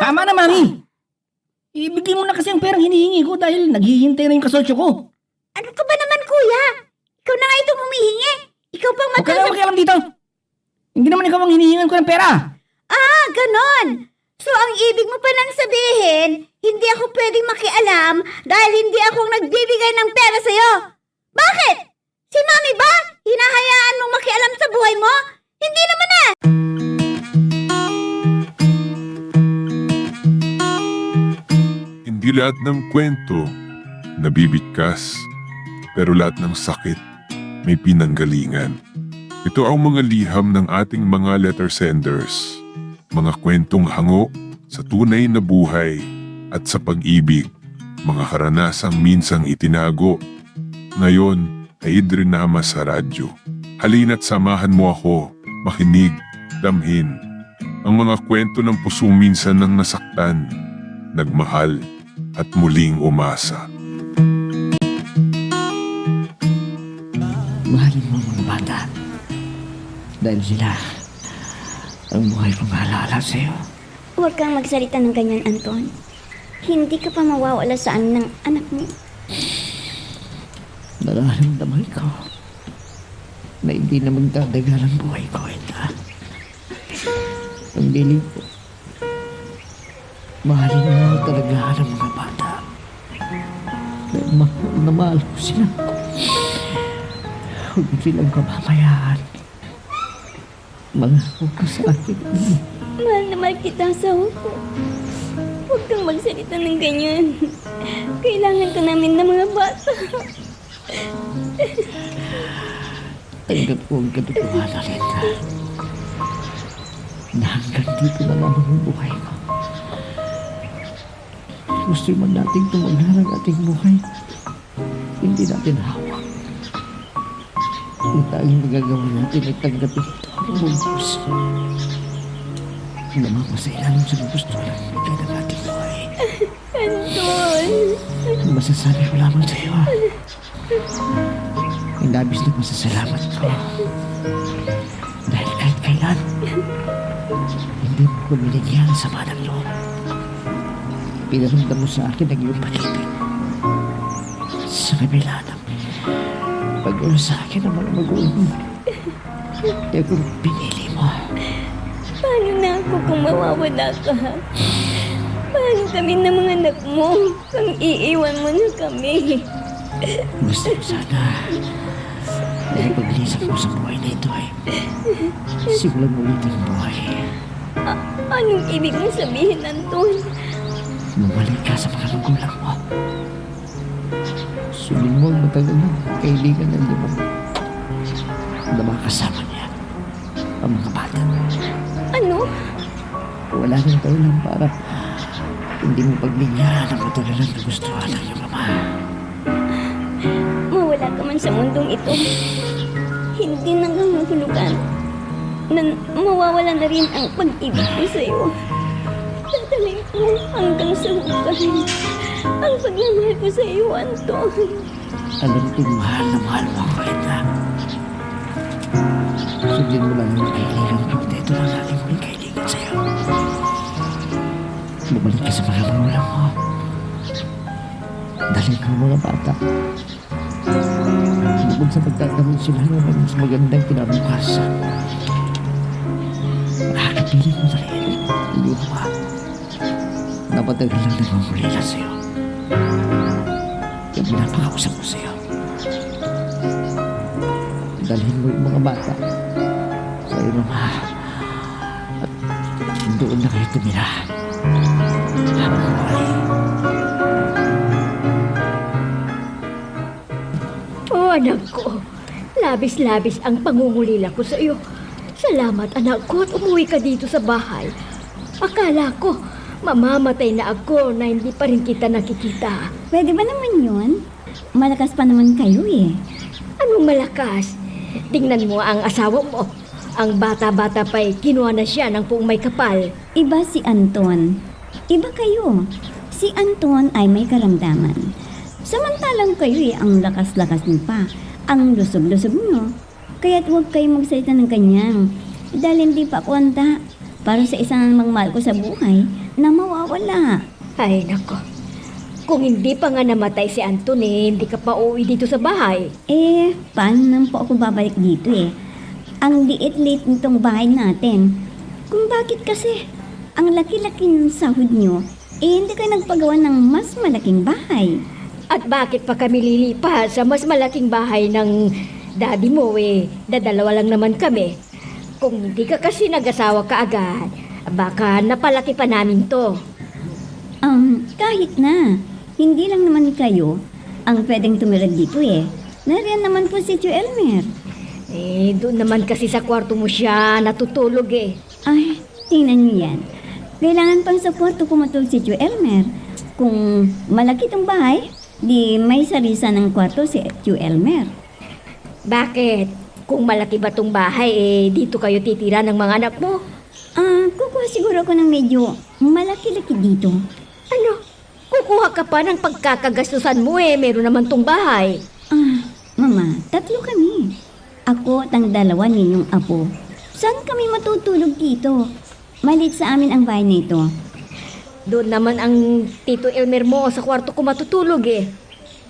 Tama na, Mami. Ibigay mo na kasi ang perang hinihingi ko dahil naghihintay na yung kasosyo ko. Ano ka ba naman, kuya? Ikaw na nga itong humihingi. Ikaw pang Huwag ka na makialam dito. Hindi naman ikaw ang hinihingan ko ng pera. Ah, ganon. So, ang ibig mo pa nang sabihin, hindi ako pwedeng makialam dahil hindi ako ang nagbibigay ng pera sa'yo. Bakit? Si Mami ba? Hinahayaan mong makialam sa buhay mo? Hindi naman eh! Hindi lahat ng kwento nabibigkas, pero lahat ng sakit may pinanggalingan. Ito ang mga liham ng ating mga letter senders, mga kwentong hango sa tunay na buhay at sa pag-ibig, mga karanasang minsang itinago, ngayon ay idrinama sa radyo. Halina't samahan mo ako, makinig, damhin, ang mga kwento ng pusong minsan nang nasaktan, nagmahal, at muling umasa. Mahalin mo mga bata. Dahil sila ang buhay kong halahala sa'yo. Huwag kang magsalita ng ganyan, Anton. Hindi ka pa mawawala sa amin ng anak mo. Nararamdaman ko na hindi na magdadagal ang buhay ko, Edna. Ang dilim ko. Mahalin mo talaga ang mga bata. Dahil mahal na mahal ko sila. Huwag mo silang kamamayaan. Mangako ka sa akin. Mahal na mahal kita, asawa ko. Huwag kang magsalita ng ganyan. Kailangan ka namin ng mga bata. Tanggap ko ang katotohanan, Edna. Na hanggang dito na lang ang buhay ko. Gusto man nating tumaghan ang ating buhay. Hindi natin hawak. Ang tanging magagawa natin ay tanggapin ito ang bugos. Namamasailan sa gusto ng bigay ng ating buhay. Anton! Masasabi ko lamang sa iyo. Ang labis na masasalamat ko. Dahil kahit kailan, hindi mo ko binigyan sa manang loob. Pinaramdam mo sa akin ang iyong pag-ibig. Sa kabila ng pag-ulo sa akin ng mga magulang mo. Kaya kung pinili mo. Paano na ako kung mawawala ka? Paano kami ng mga anak mo kung iiwan mo na kami? Gusto ko sana na ipaglisap mo sa buhay na ito ay simulan mo ulit ang buhay. Anong ibig mong sabihin, Anton? Bumalik ka sa mga magulang mo. Sundin mo ang matagal na kaibigan ng limang na makasama niya ang mga bata. Ano? Wala nang kaulang para hindi mo pagbigyan ang matulalang na gustuhan ng iyong ama. Mawala ka man sa mundong ito. Hindi nangangahulugan na mawawala na rin ang pag-ibig ko sa iyo. Dadalhin ko hanggang sa hukay ang pagmamahal ko sa iyo, Anton. Alam kong mahal na mahal mo ako, Edna. Sundin mo lang ang kailangan ko. Ito lang aking huling kailangan sa'yo. Bumalik ka sa mga magulang mo. Dalhin ko ang mga bata. Bukod sa pagkakaroon sila ng mas magandang kinabukasan. Makakapiling mo na rin. Hindi mo ba? Napatagal lang nagmamulila sa'yo. Kaya pinapakausap ko sa'yo. Dalhin mo yung mga bata sa iyong ama. At doon na kayo tumira. Habang buhay. Oh, anak ko. Labis-labis ang pangungulila ko sa iyo. Salamat, anak ko, at umuwi ka dito sa bahay. Akala ko, mamamatay na ako na hindi pa rin kita nakikita. Pwede ba naman yun? Malakas pa naman kayo eh. Anong malakas? Tingnan mo ang asawa mo. Ang bata-bata pa'y kinuha na siya ng puong may kapal. Iba si Anton. Iba kayo. Si Anton ay may karamdaman. Samantalang kayo ang lakas-lakas niyo pa. Ang lusog-lusog niyo. Kaya't huwag kayong magsalita ng kanyang. Dahil hindi pa ako handa. para sa isang magmahal ko sa buhay na mawawala. Ay, nako. Kung hindi pa nga namatay si Anthony, hindi ka pa uuwi dito sa bahay. Paano naman po ako babalik dito eh? Ang liit-liit nitong bahay natin. Kung bakit kasi ang laki-laki ng sahod nyo, hindi kayo nagpagawa ng mas malaking bahay. At bakit pa kami lilipat sa mas malaking bahay ng daddy mo dadalawa lang naman kami. Kung hindi ka kasi nag-asawa kaagad, baka napalaki pa namin to. Kahit na. Hindi lang naman kayo ang pwedeng tumira dito eh. Nariyan naman po si Tio Elmer. Doon naman kasi sa kwarto mo siya natutulog eh. Ay, tingnan niyo yan. Kailangan pang sa kwarto ko matulog si Tio Elmer. Kung malaki tong bahay, di may sarisa ng kwarto si Tio Elmer. Bakit? Kung malaki ba tong bahay, dito kayo titira ng mga anak mo? Kukuha siguro ako ng medyo malaki-laki dito. Ano? Kukuha ka pa ng pagkakagastusan mo meron naman tong bahay. Mama, 3 kami. Ako at ang 2 ninyong apo. Saan kami matutulog dito? Malit sa amin ang bahay na ito. Doon naman ang Tito Elmer mo sa kwarto ko matutulog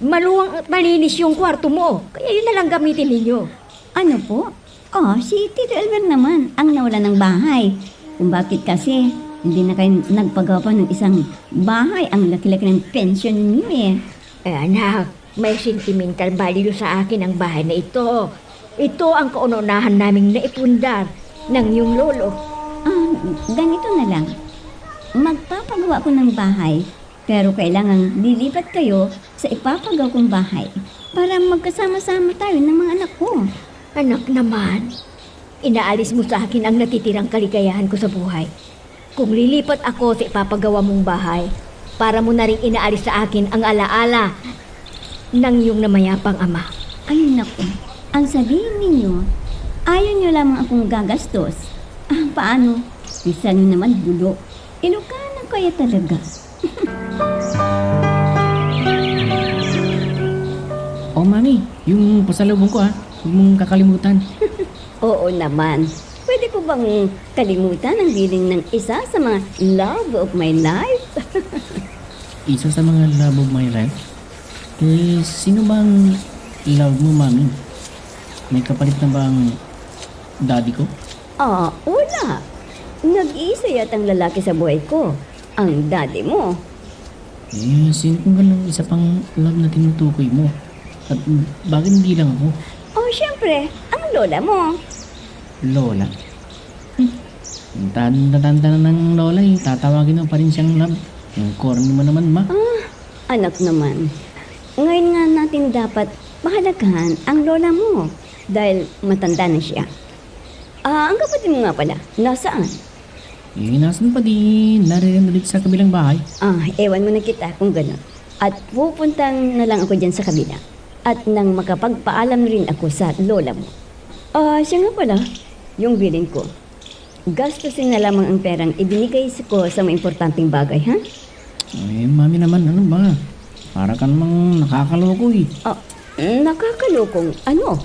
Maluwang at malinis yung kwarto mo. Kaya yun na lang gamitin ninyo. Ano po? Si Tito Elmer naman ang nawala ng bahay. Kung bakit kasi hindi na kayo nagpagawa pa ng isang bahay. Ang laki-laki ng pension niyo Anak, may sentimental value sa akin ang bahay na ito. Ito ang kaunahan naming naipundar ng iyong lolo. Ganito na lang. Magpapagawa ko ng bahay, pero kailangan lilipat kayo sa ipapagawa kong bahay para magkasama-sama tayo ng mga anak ko. Anak naman, inaalis mo sa akin ang natitirang kaligayahan ko sa buhay. Kung lilipat ako sa ipapagawa mong bahay, para mo na rin inaalis sa akin ang alaala ng iyong namayapang ama. Ay naku, ang sabihin ninyo, ayaw nyo lamang akong gagastos. Paano? Bisa nyo naman bulo. Ilocano kaya talaga. Mami, yung pasalubong ko huwag mong kakalimutan. Oo naman. Pwede ko bang kalimutan ang biling ng isa sa mga love of my life? Isa sa mga love of my life? Sino bang love mo, Mami? May kapalit na bang daddy ko? Wala. Nag-iisa yatang lalaki sa buhay ko. Ang daddy mo. Sino kung ganun isa pang love na tinutukoy mo? At bakit hindi lang ako? Siyempre, ang lola mo. Lola? Tanda na ng lola tatawagin mo pa rin siyang love. Yung corny mo naman, ma. Anak naman. Ngayon nga natin dapat pahalagahan ang lola mo. Dahil matanda na siya. Ang kapatid mo nga pala, nasaan? Nasan pa di naririnig ulit sa kabilang bahay? Ewan mo na kita kung gano'n. At pupuntang na lang ako dyan sa kabila. At nang makapagpaalam rin ako sa lola mo. Siya nga pala, yung bilin ko. Gastusin na lamang ang perang ibinigay ko sa mga importanteng bagay, ha? Mami naman, ano ba? Para ka namang nakakaloko Nakakalokong ano?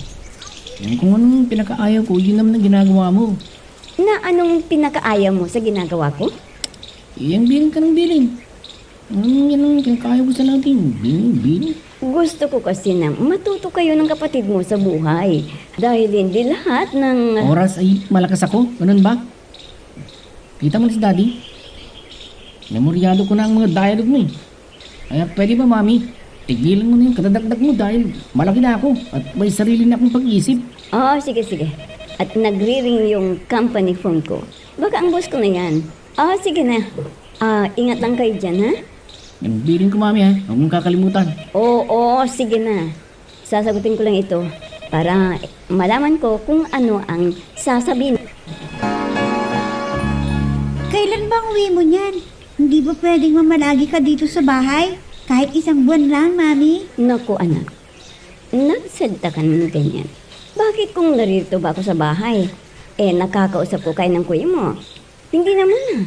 Yung kung anong pinakaayaw ko, yun naman ang ginagawa mo. Na anong pinakaayaw mo sa ginagawa ko? Yung bilin ka ng bilin. Yan ang pinakaayaw ko sa natin. Bilin. Gusto ko kasi na matuto kayo ng kapatid mo sa buhay. Dahil hindi lahat ng... Oras ay malakas ako, ganun ba? Kita mo na si daddy? Memoryado ko na ang mga dialogue mo Kaya pwede ba, Mami? Tigilan mo na yung katadagdag mo dahil malaki na ako at may sarili na akong pag-iisip. Sige. At nagre-ring yung company phone ko. Baka ang boss ko na yan. Sige na. Ingat lang kayo dyan, ha? Yung bilin ko, Mami, huwag mong kakalimutan. Oo, sige na. Sasagutin ko lang ito para malaman ko kung ano ang sasabihin. Kailan bang uwi mo niyan? Hindi ba pwedeng mamalagi ka dito sa bahay? Kahit 1 buwan lang, Mami? Naku, anak. Nagsalita ka naman ganyan. Bakit kung narito ba ako sa bahay? Nakakausap ko kayo ng kuya mo. Hindi naman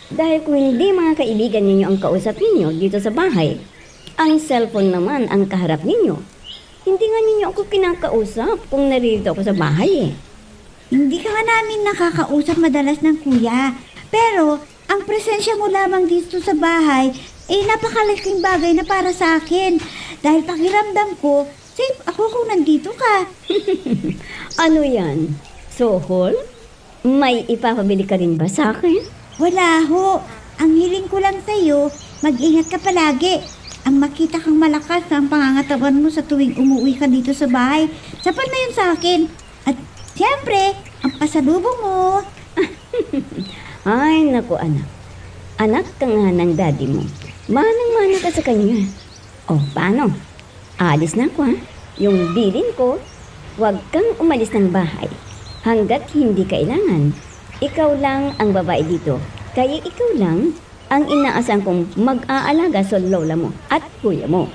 Dahil kung hindi mga kaibigan ninyo ang kausap ninyo dito sa bahay, ang cellphone naman ang kaharap ninyo. Hindi nga ninyo ako kinakausap kung narito ako sa bahay Hindi ka nga namin nakakausap madalas ng kuya. Pero, ang presensya mo lamang dito sa bahay, napakalaking bagay na para sa akin. Dahil pakiramdam ko, safe ako kung nandito ka. Ano yan? Sohol? May ipapabili ka rin ba sa akin? Wala ho. Ang hiling ko lang sa'yo, mag-ingat ka palagi. Ang makita kang malakas ang pangangatawan mo sa tuwing umuwi ka dito sa bahay, sapat na yun sa akin. At siyempre, ang pasalubong mo. Ay, naku anak. Anak ka nga ng daddy mo. Manang-mana ka sa kanya. O, paano? Alis na ako, ha? Yung bilin ko, huwag kang umalis ng bahay. Hanggat hindi kailangan. Ikaw lang ang babae dito. Kaya ikaw lang ang inaasahan kong mag-aalaga sa lola mo at kuya mo.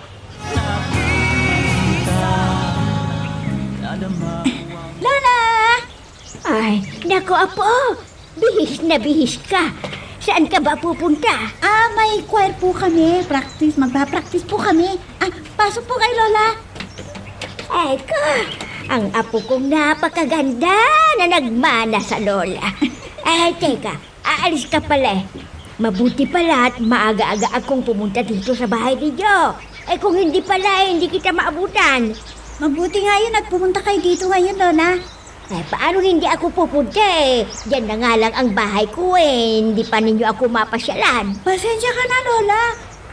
Lola! Ay, naku apo! Bihis ka. Saan ka ba pupunta? May choir po kami. Magpa-practice po kami. Pasok po kay Lola. Ay ko, ang apo kong napakaganda na nagmana sa lola. Ay, teka, aalis ka pala eh. Mabuti pala at maaga-aga akong pumunta dito sa bahay ninyo. Eh kung hindi pala, hindi kita maabutan. Mabuti nga yun at pumunta kayo dito ngayon, Lola. Eh, paano hindi ako pupunta eh? Diyan na nga lang ang bahay ko eh. Hindi pa ninyo ako mapasyalan. Pasensya ka na, Lola.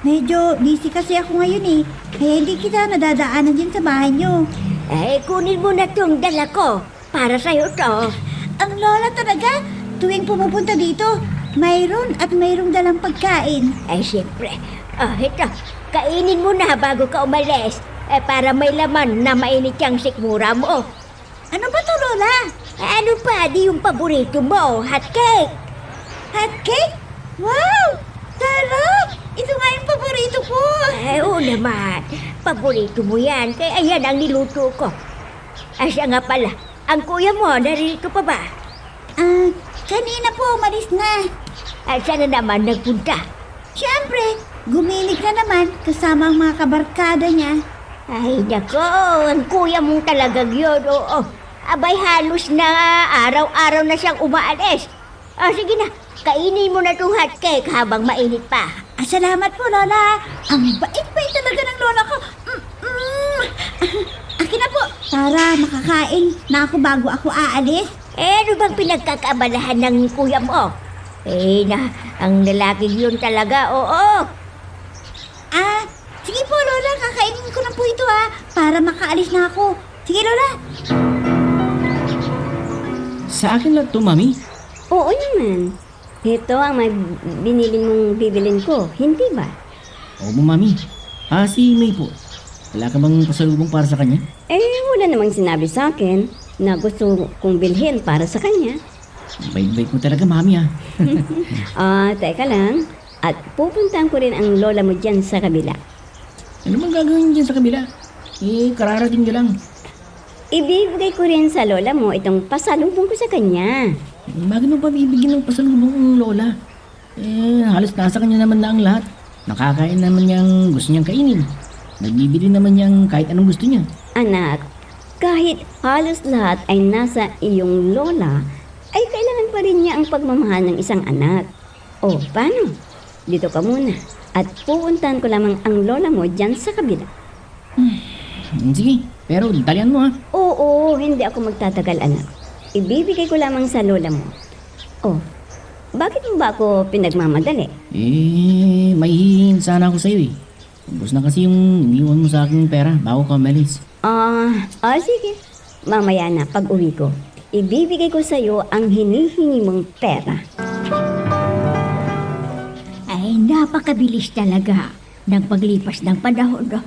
Medyo busy kasi ako ngayon eh. Kaya hindi kita nadadaanan din sa bahay niyo. Eh, kunin mo na tong dala ko. Para sa'yo to. Ang Lola talaga, tuwing pumupunta dito, mayroon at mayroong dalang pagkain. Eh, siyempre. Ito. Kainin mo na bago ka umalis. Eh, para may laman na mainit yung sikmura mo. Ano ba to, Lola? Ano pa, di yung paborito mo, hot cake. Hot cake? Wow! Sarap! Ito nga yung paborito ko. Oo naman, paborito mo yan, kaya yan ang niluto ko. Siya nga pala, ang kuya mo, narito pa ba? Kanina po, umalis na. Saan na naman nagpunta? Siyempre, gumilig na naman kasama ang mga kabarkada niya. Ay, nako, ang kuya mong talagang yun, oo. Abay, halos na araw-araw na siyang umaalis. Sige na, kainin mo na itong hot cake habang mainit pa. Salamat po, Lola. Ang bait-bait talaga ng Lola ko. Akin na po. Para makakain na ako bago ako aalis. Ano bang pinagkakaabalahan ng kuya mo? Ang lalaking yun talaga, oo. Sige po, Lola. Kakainin ko na po ito, para makaalis na ako. Sige, Lola. Sa akin lang to, Mami. Oo naman. Ito ang binili mong bibilin ko, hindi ba? Oo po, Mami. Si May po. Wala ka bang pasalubong para sa kanya? Wala namang sinabi sa akin na gusto kong bilhin para sa kanya. Bait-bait mo talaga, Mami, Teka lang. At pupuntahan ko rin ang lola mo dyan sa kabila. Ano bang gagawin dyan sa kabila? Kararating ka lang. Ibibigay ko rin sa lola mo itong pasalubong ko sa kanya. Bakit mo pa bibigyan ng pasalubong ng lola? Halos nasa kanya naman na ang lahat. Nakakain naman niyang gusto niyang kainin. Nagbibili naman niyang kahit anong gusto niya. Anak, kahit halos lahat ay nasa iyong lola, ay kailangan pa rin niya ang pagmamahal ng isang anak. O, paano? Dito ka muna. At pupuntahan ko lamang ang lola mo dyan sa kabila. Sige, pero dalian mo, Oo, hindi ako magtatagal, anak. Ibibigay ko lamang sa lola mo. Oh, bakit mo ba ako pinagmamadali? May hihingi sana ako sa'yo Ubus na kasi yung iniwan mo sa aking pera bago ka umalis. Sige. Mamaya na, pag uwi ko, ibibigay ko sa'yo ang hinihingi mong pera. Ay, napakabilis talaga ng paglipas ng panahon.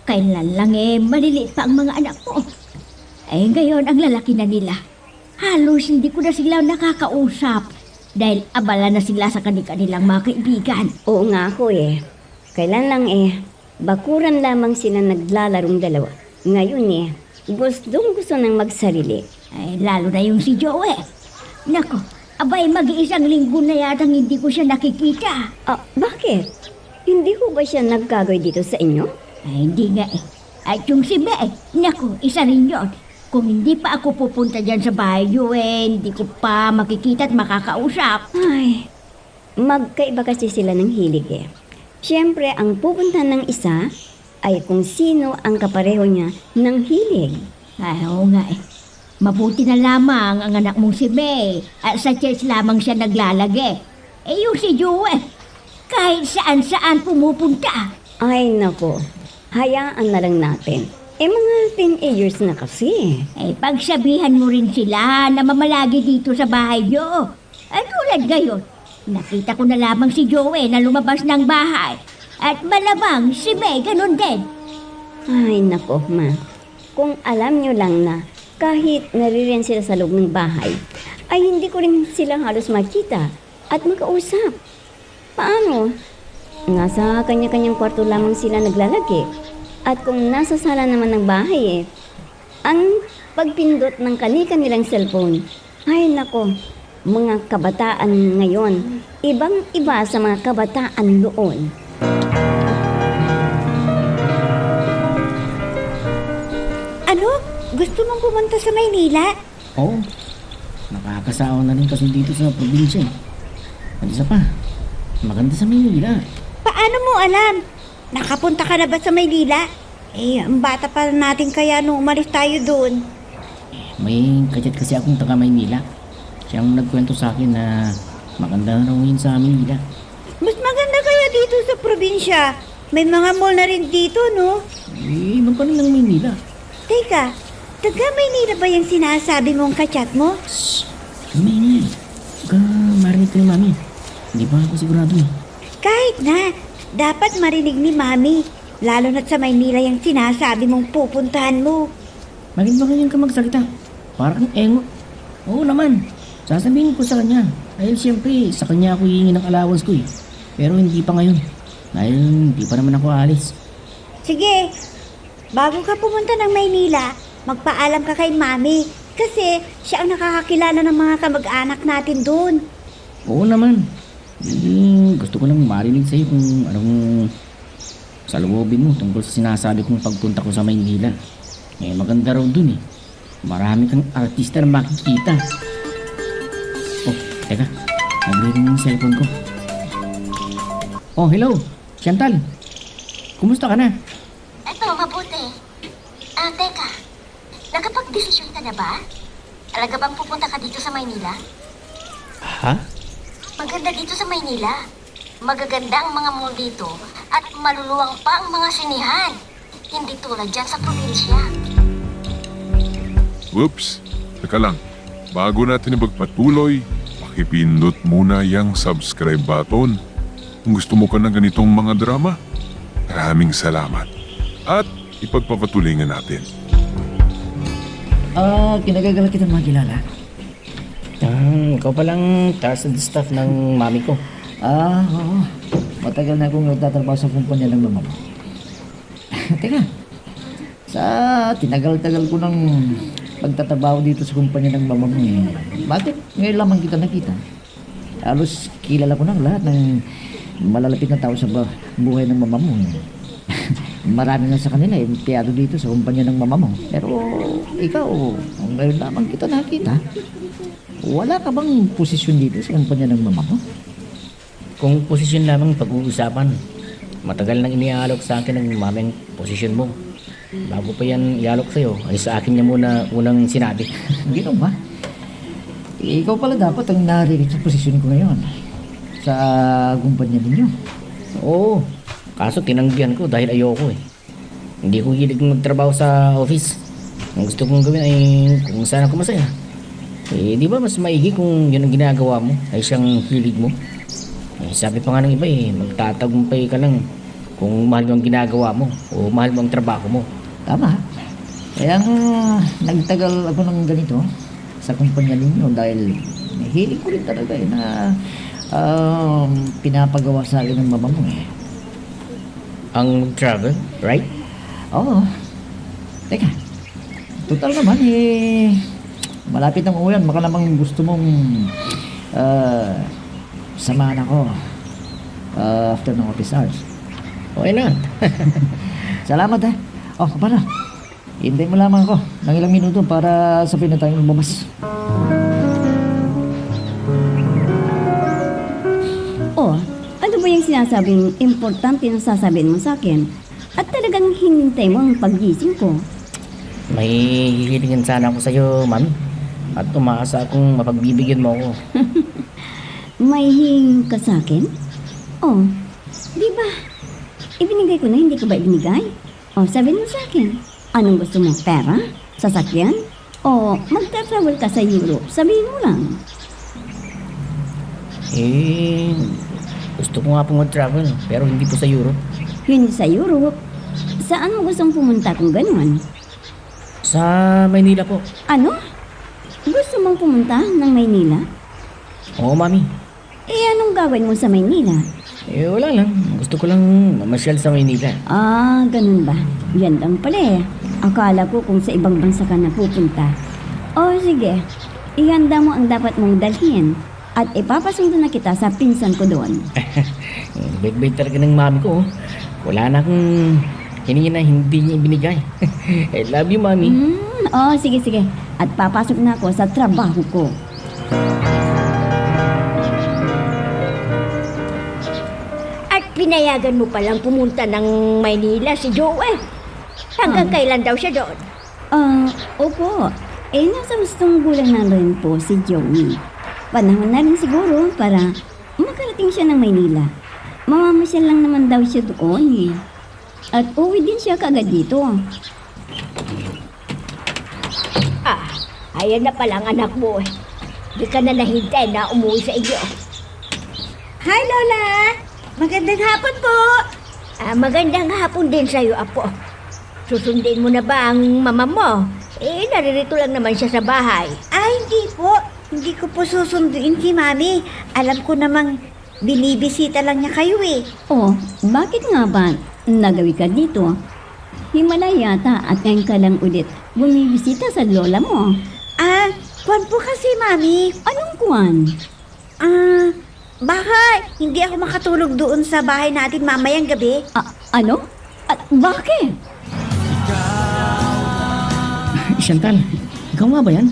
Kailan lang maliliit pa ang mga anak ko. Ngayon ang lalaki na nila. Halos hindi ko na sila nakakausap dahil abala na sila sa kanilang mga kaibigan. Oo nga ako Kailan lang bakuran lamang sila naglalarong dalawa. Ngayon gusto nang magsarili. Lalo na yung si Joey. Nako, abay mag-iisang linggo na yatang hindi ko siya nakikita. Bakit? Hindi ko ba siya nagkagoy dito sa inyo? Hindi nga At yung si Be, naku, isa rin yun. Kung hindi pa ako pupunta dyan sa bahay niyo, hindi ko pa makikita at makakausap. Ay, magkaiba kasi sila ng hilig eh. Siyempre, ang pupuntahan ng isa ay kung sino ang kapareho niya ng hilig. Ay, oo nga eh. Mabuti na lamang ang anak mong si May at sa church lamang siya naglalagi. Eh yung si Joey, kahit saan-saan pumupunta. Ay nako, hayaan na lang natin. Eh mga teenagers na kasi. Eh pagsabihan mo rin sila na mamalagi dito sa bahay niyo. At tulad ngayon, nakita ko na lamang si Joey na lumabas ng bahay. At malamang si May ganun din. Ay nako ma, kung alam nyo lang na kahit naririyan sila sa loob ng bahay, ay hindi ko rin sila halos makita at makausap. Paano? Nasa kanya-kanyang kwarto lamang sila naglalagi. At kung nasa sala naman ng bahay ang pagpindot ng kani-kanilang cellphone, ay nako, mga kabataan ngayon, ibang-iba sa mga kabataan noon. Ano? Gusto mong pumunta sa Maynila? Oo. Nakakasawa na rin kasi dito sa probinsya eh. At isa pa, maganda sa Maynila. Paano mo alam? Nakapunta ka na ba sa Maynila? Eh, ang bata pa natin kaya nung umalis tayo doon. May kachat kasi akong taga Maynila. Siyang nagkwento sa akin na maganda na raw yun sa Maynila. Mas maganda kaya dito sa probinsya. May mga mall na rin dito, no? Eh, iba pa rin ng Maynila. Teka, taga Maynila ba yung sinasabi mong kachat mo? Maynila. Huwag ka marinig ko ni Mami. Hindi pa ako sigurado eh. Kahit na, dapat marinig ni Mami. Lalo na't sa Maynila yung sinasabi mong pupuntahan mo. Bakit ba ganyan ka magsalita? Parang engo. Oo naman. Sasabihin ko sa kanya. Dahil siyempre, sa kanya ako hihingi ng allowance ko eh. Pero hindi pa ngayon. Dahil hindi pa naman ako alis. Sige, bago ka pumunta ng Maynila, magpaalam ka kay Mami. Kasi siya ang nakakakilala ng mga kamag-anak natin doon. Oo naman. Gusto ko lang marinig sa'yo kung anong salubobin mo tungkol sa sinasabi kong pagpunta ko sa Maynila. Eh, maganda raw dun eh. Marami kang artista na makikita. Oh, teka. Nagre-ring yung cellphone ko. Oh, hello. Chantal. Kumusta ka na? Eto, mabuti. Teka. Nakapag-desisyon ka na ba? Talaga bang pupunta ka dito sa Maynila? Ha? Maganda dito sa Maynila. Magaganda ang mga mall dito at maluluwang pa ang mga sinihan. Hindi tulad dyan sa probinsya. Whoops! Teka lang. Bago natin ipagpatuloy, pakipindot muna yung subscribe button. Kung gusto mo ka ng ganitong mga drama, maraming salamat. At ipagpapatuloy nga natin. Kinagagalat kita makilala. Ikaw palang taas and staff ng mami ko. Oo. Matagal na akong nagtatrabaho sa kumpanya ng mama mo. Teka, sa tinagal-tagal ko ng pagtatrabaho dito sa kumpanya ng mama mo eh, bakit ngayon lamang kita nakita? Halos kilala ko ng lahat ng malalapit na tao sa buhay ng mama mo. Marami na sa kanila empleyado dito sa kumpanya ng mama mo. Pero ikaw, ngayon lamang kita nakita. Wala ka bang posisyon dito sa kumpanya ng mama mo? Kung posisyon lamang pag-uusapan, matagal nang iniaalok sa akin ng maming posisyon mo. Bago pa yan ialok sa'yo, ay sa akin niya muna unang sinabi. Gano'n ba? Ikaw pala dapat ang narinig sa posisyon ko ngayon sa kumpanya ninyo. Oo, kaso tinanggihan ko dahil ayoko eh. Hindi ko hilig magtrabaho sa office. Ang gusto kong gawin ay kung saan ako masaya. Eh, di ba mas maigi kung yun ang ginagawa mo ay siyang hilig mo? Eh, sabi pa nga ng iba eh, magtatagumpay ka lang kung mahal mo ang ginagawa mo o mahal mo ang trabaho mo. Tama. Kaya nga, nagtagal ako ng ganito sa kumpanya ninyo dahil hilig ko rin talaga eh na pinapagawa sa akin ng mama mo eh. Ang travel, right? Oo. Teka, total naman eh, malapit ang uwian. Baka namang gusto mong samahan ako after ng office hours. Okay na. Salamat eh. Oh, paano? Hintay mo lamang ako ng ilang minuto para sabihin na tayo lumabas. Oh, ano ba yung sinasabing importante na sasabihin mo sa akin? At talagang hinintay mo ang paggising ko. May hihilingin sana ako sa'yo, mami. At umaasa akong mapagbibigyan mo ako. May hing ka sa akin? Oh, di ba? Ibinigay ko na, hindi ko ba ibinigay? Oh, sabihin mo sa akin. Anong gusto mo? Pera? Sasakyan? O magta-travel ka sa Europe? Sabihin mo lang. Eh, gusto ko nga pong mag-travel, pero hindi po sa Europe. Hindi sa Europe. Saan mo gustong pumunta kung gano'n? Sa Maynila po. Ano? Gusto mong pumunta ng Maynila? Oo, mami. Eh, anong gagawin mo sa Maynila? Eh, wala lang. Gusto ko lang mamasyal sa Maynila. Ah, ganun ba? Yan lang pala eh. Akala ko kung sa ibang bansa ka na pupunta. O sige, ihanda mo ang dapat mong dalhin at ipapasundo na kita sa pinsan ko doon. Bait-bait talaga ng mami ko. Wala na akong hiningi na hindi niya ibinigay. I love you, mami. Oh, sige. At papasok na ako sa trabaho ko. At pinayagan mo palang pumunta ng Maynila si Joey. Hanggang kailan daw siya doon? Opo. Eh, nasa gustong gulang na rin po si Joey. Panahon na rin siguro para makarating siya ng Maynila. Mamamasyal lang naman daw siya doon eh. At uwi din siya kagad dito. Ah, ayan na pala ang anak mo eh. Di ka na nahintay na umuwi sa iyo. Hi, Lola! Magandang hapon po! Magandang hapon din sa'yo, Apo. Susundin mo na ba ang mama mo? Eh, naririto lang naman siya sa bahay. Hindi po. Hindi ko po susunduin si Mami. Alam ko namang binibisita lang niya kayo eh. Oh, bakit nga ba nagawi ka dito? Himala yata at ngayon ka lang ulit bumibisita sa lola mo. Kwan po kasi, Mami. Anong kuwan? Baka hindi ako makatulog doon sa bahay natin mamayang gabi. Ano? At bakit? Chantal, ikaw nga ba yan?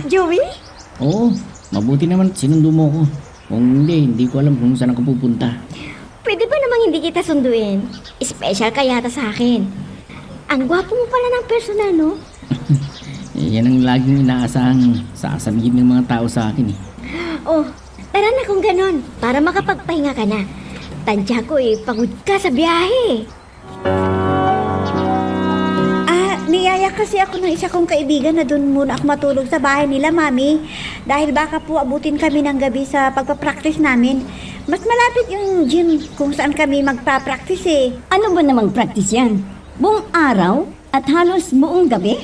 Joey? Oo, mabuti naman at sinundo mo ako. Kung hindi ko alam kung saan ako pupunta. Pwede ba namang hindi kita sunduin? Special ka yata sa akin. Ang gwapo mo pala ng personal, no? Yan ang laging inaasahang sasabihin ng mga tao sa akin eh. Oh, tara na kung ganon, para makapagpahinga ka na. Tansya ko eh, pagod ka sa biyahe. Niyaya kasi ako ng isa kong kaibigan na doon muna ako matulog sa bahay nila, Mami. Dahil baka po abutin kami ng gabi sa pagpapractice namin. Mas malapit yung gym kung saan kami magpa-practice eh. Ano ba namang practice yan? Buong araw at halos buong gabi?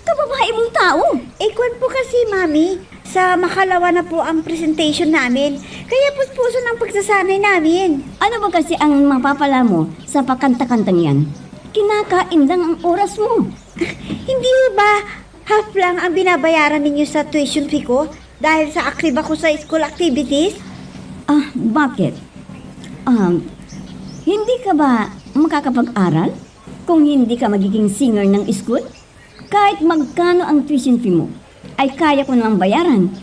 Kababae mong tao. Kwan po kasi, Mami, sa makalawa na po ang presentation namin. Kaya puspuso ng pagsasanay namin. Ano ba kasi ang mapapala mo sa pakanta-kantang yan? Kinakain lang ang oras mo. Hindi ba half lang ang binabayaran ninyo sa tuition fee ko dahil sa active ako sa school activities? Bakit? Hindi ka ba makakapag-aral kung hindi ka magiging singer ng school? Kahit magkano ang tuition fee mo, ay kaya ko namang bayaran.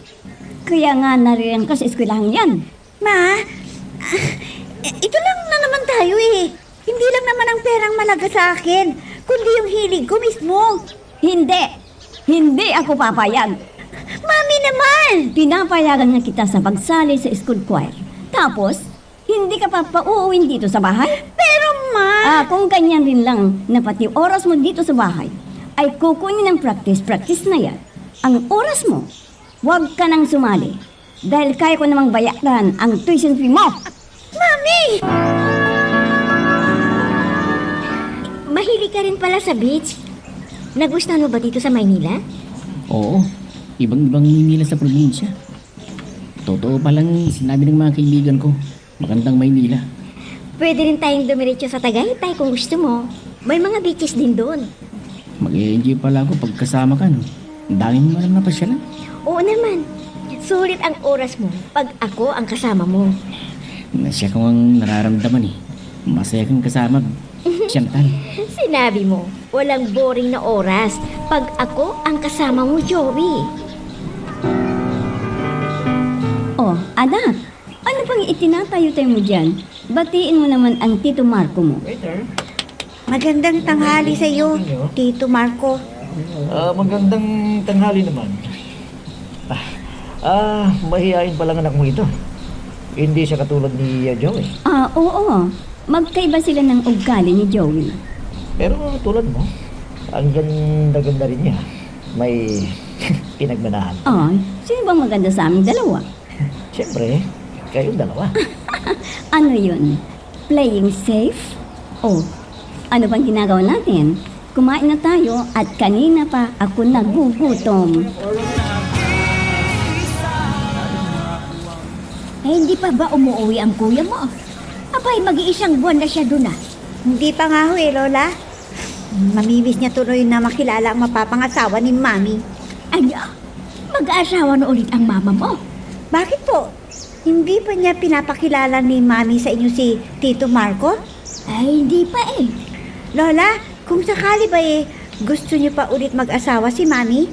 Kaya nga nariyan ka sa eskwelahan yan. Ma, ito lang na naman tayo eh. Hindi lang naman ang perang malaga sa akin, kundi yung hilig ko mismo. Hindi ako papayag. Mami naman! Pinapayagan nga kita sa pagsali sa school choir. Tapos, hindi ka pa pauuwin dito sa bahay? Pero ma... Kung ganyan rin lang na pati oras mo dito sa bahay, ay kukunin ng practice na yan. Ang oras mo, huwag ka nang sumali. Dahil kaya ko namang bayaran ang tuition fee mo. Mami! Mahilig ka rin pala sa beach. Nagustuhan mo ba dito sa Maynila? Oo, ibang-ibang Maynila sa probinsya. Totoo palang sinabi ng mga kaibigan ko, magandang Maynila. Pwede rin tayong dumiretso sa Tagaytay kung gusto mo. May mga beaches din doon. Mag-enjoy pala ako pag kasama ka, no? Ang dami mo alam na pasyalan. Oo naman. Sulit ang oras mo pag ako ang kasama mo. Nasya ko ang nararamdaman eh. Masaya kang kasama. Chantal, Sinabi mo, walang boring na oras pag ako ang kasama mo, Joey. Oh, anak, ano pang itinatayo-tayo mo dyan? Batiin mo naman ang Tito Marco mo. Waiter. Magandang tanghali sa iyo, Tito Marco. Magandang tanghali naman. Mahihain pa lang anak mo ito. Hindi siya katulad ni Joey. Oo. Magkaiba sila ng ugali ni Joey. Pero tulad mo, ang ganda-ganda rin niya. May pinagmanahan. Sino bang maganda sa aming dalawa? Siyempre, kayong dalawa. Ano yun? Playing safe? Oh, ano bang ginagawa natin? Kumain na tayo at kanina pa ako nagugutom. Hindi pa ba umuwi ang kuya mo? Abay, mag-iisang buwan na siya doon ah. Hindi pa nga ho Lola. Mamimiss niya tuloy na makilala ang mapapangasawa ni Mami. Ano? Mag-aasawa na ulit ang mama mo? Bakit po? Hindi pa niya pinapakilala ni Mami sa inyo si Tito Marco? Hindi pa eh. Lola, kung sakali ba gusto niyo pa ulit mag-asawa si Mami?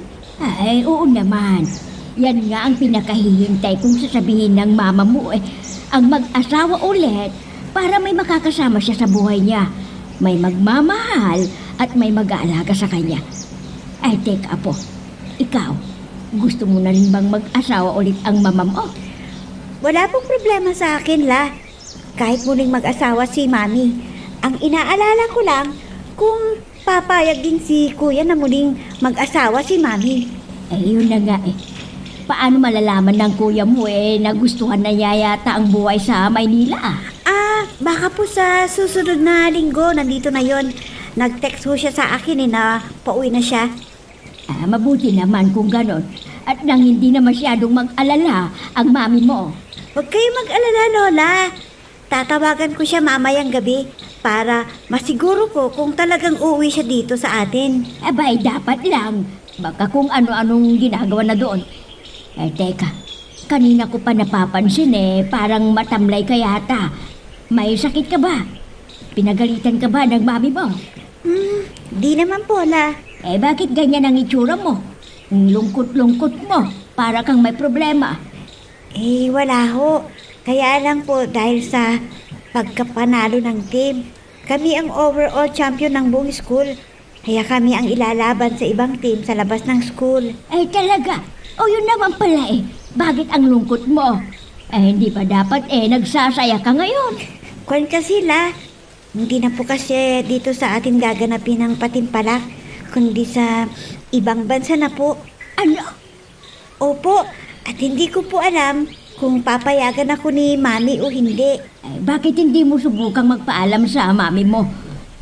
Oo naman. Yan nga ang pinakahihintay kung sasabihin ng mama mo ang mag-asawa ulit para may makakasama siya sa buhay niya. May magmamahal at may mag-aalaga sa kanya. Teka po, ikaw, gusto mo na rin bang mag-asawa ulit ang mama mo? Wala pong problema sa akin, La. Kahit muling mag-asawa si Mami. Ang inaalala ko lang kung papayag din si Kuya na muling mag-asawa si Mami. Yun na nga eh. Paano malalaman ng kuya mo na gustuhan na niya yata ang buhay sa Maynila? Baka po sa susunod na linggo, nandito na yon. Nag-text ho siya sa akin na pauwi na siya. Mabuti naman kung ganon. At nang hindi na masyadong mag-alala ang mami mo. Huwag kayo mag-alala, Lola. Tatawagan ko siya mamayang gabi para masiguro ko kung talagang uuwi siya dito sa atin. Abay, dapat lang. Baka kung ano-anong ginagawa na doon. Teka, kanina ko pa napapansin parang matamlay ka yata. May sakit ka ba? Pinagalitan ka ba ng mami mo? Di naman po, La. Bakit ganyan ang itsura mo? Ang lungkot-lungkot mo, para kang may problema. Wala ho. Kaya lang po dahil sa pagkapanalo ng team. Kami ang overall champion ng buong school. Kaya kami ang ilalaban sa ibang team sa labas ng school. Talaga? Yun naman pala Bakit ang lungkot mo? Hindi pa dapat nagsasaya ka ngayon. Kwan kasi, La. Hindi na po kasi dito sa atin gaganapin ang patimpalak, kundi sa ibang bansa na po. Ano? Opo, at hindi ko po alam kung papayagan ako ni Mami o hindi. Bakit hindi mo subukang magpaalam sa mami mo?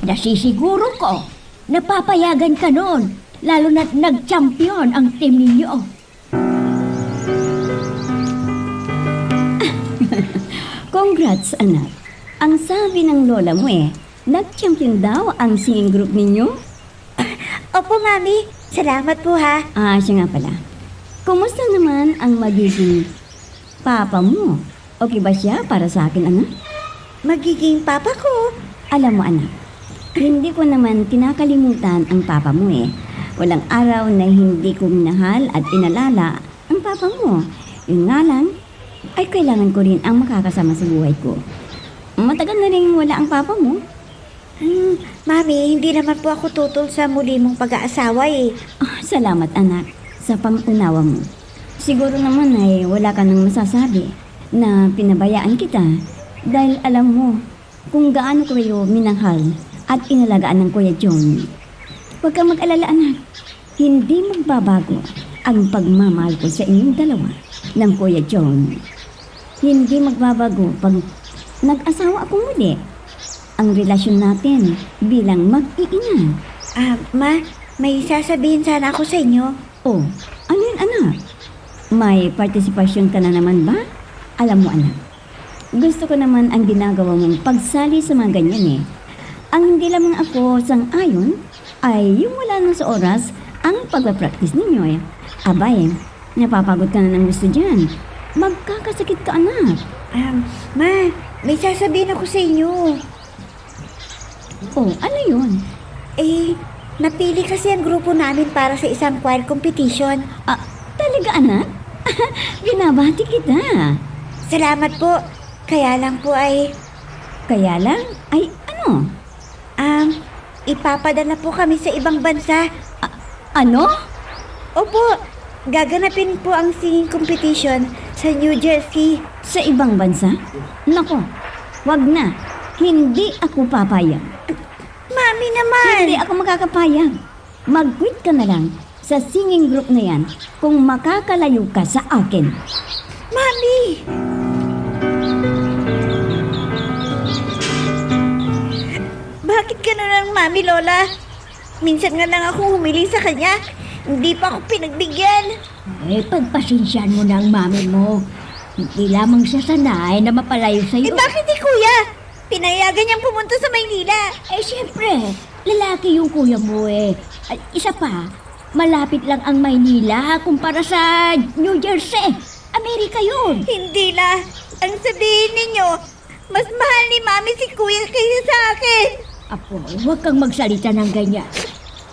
Nasisiguro ko, napapayagan ka nun, lalo na't nag-champion ang team ninyo. Congrats, anak. Ang sabi ng lola mo nag-champion daw ang singing group ninyo? Opo, Mami. Salamat po, ha. Siya nga pala. Kumusta naman ang magiging papa mo? Okay ba siya para sa akin, anak? Magiging papa ko. Alam mo, anak, hindi ko naman kinakalimutan ang papa mo Walang araw na hindi ko minahal at inalala ang papa mo. Yun nga lang, ay kailangan ko rin ang makakasama sa buhay ko. Matagal na rin wala ang papa mo. Mami, hindi naman po ako tutol sa muli mong pag-aasawa Salamat, anak, sa pangunawa mo. Siguro naman ay wala ka nang masasabi na pinabayaan kita dahil alam mo kung gaano ko kayo minahal at inalagaan ng Kuya John. Huwag kang mag-alala, anak. Hindi magbabago ang pagmamahal ko sa inyong dalawa ng Kuya John. Hindi magbabago pag nag-asawa ako muli. Ang relasyon natin bilang mag-iina. Ma, may sasabihin sana ako sa inyo. Oh, ano yun, anak? May partisipasyon ka na naman ba? Alam mo, anak, gusto ko naman ang ginagawa mong pagsali sa mga ganyan Ang hindi lamang ako sang-ayon ay yung wala na sa oras ang pagpapractice ninyo Abay, napapagod ka na ng gusto dyan. Magkakasakit ka, anak. Ma, may sasabihin ako sa inyo. Oh, ano yun? Eh, napili kasi ang grupo namin para sa isang choir competition. Ah, talaga anak? Binabati kita. Salamat po. Kaya lang po ay, Kaya lang, ay ano? ipapadala po kami sa ibang bansa. Ano? Opo, gaganapin po ang singing competition sa New Jersey. Sa ibang bansa? Nako, wag na. Hindi ako papayag. Mami naman! Hindi ako makakapayag. Mag-quit ka na lang sa singing group na yan kung makakalayo ka sa akin. Mami! Bakit gano'n ang Mami, Lola? Minsan nga lang ako humiling sa kanya. Hindi pa ako pinagbigyan. Pagpasensyahan mo na ang mami mo. Hindi lamang siya sanay na mapalayo Eh sa'yo. bakit di kuya? Pinayagan niyang pumunta sa Maynila. Siyempre, lalaki yung kuya mo At isa pa, malapit lang ang Maynila kumpara sa New Jersey. Amerika yun. Hindi la. Ang sabihin ninyo, mas mahal ni Mami si kuya kaysa sa akin. Apo, huwag kang magsalita ng ganyan.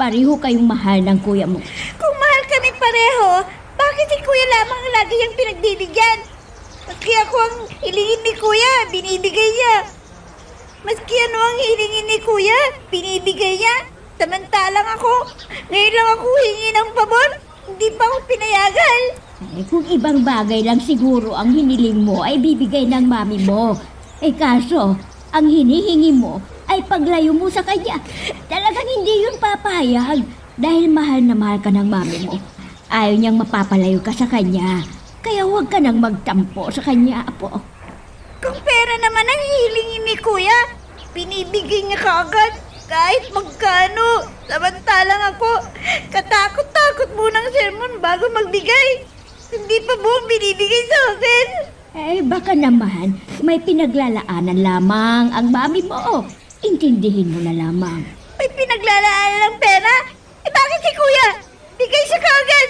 Pareho kayong mahal ng kuya mo. Kung mahal kami pareho, bakit si kuya lamang lagi yung pinagbibigyan? Maski ako ang hilingin ni kuya, binibigay niya. Maski ano ang hilingin ni kuya, binibigay niya. Samantalang ako, ngayon lang ako hingi ng pabor, hindi pa ako pinayagan. Kung ibang bagay lang siguro ang hiniling mo ay bibigay ng mami mo. Kaso, ang hinihingi mo ay paglayo mo sa kanya. Talagang hindi yun papayag dahil mahal na mahal ka ng mami mo. Ayaw niyang mapapalayo ka sa kanya. Kaya huwag ka nang magtampo sa kanya, apo. Kung pera naman ang hilingin ni kuya, binibigay niya kaagad kahit magkano. Samantalang ako, katakot-takot munang sermon bago magbigay. Hindi pa buong binibigay sa akin. Baka naman may pinaglalaanan lamang ang mami mo. Intindihin mo na lamang. May pinaglalaanan ng pera? Bakit si kuya? Bigay siya kaagad.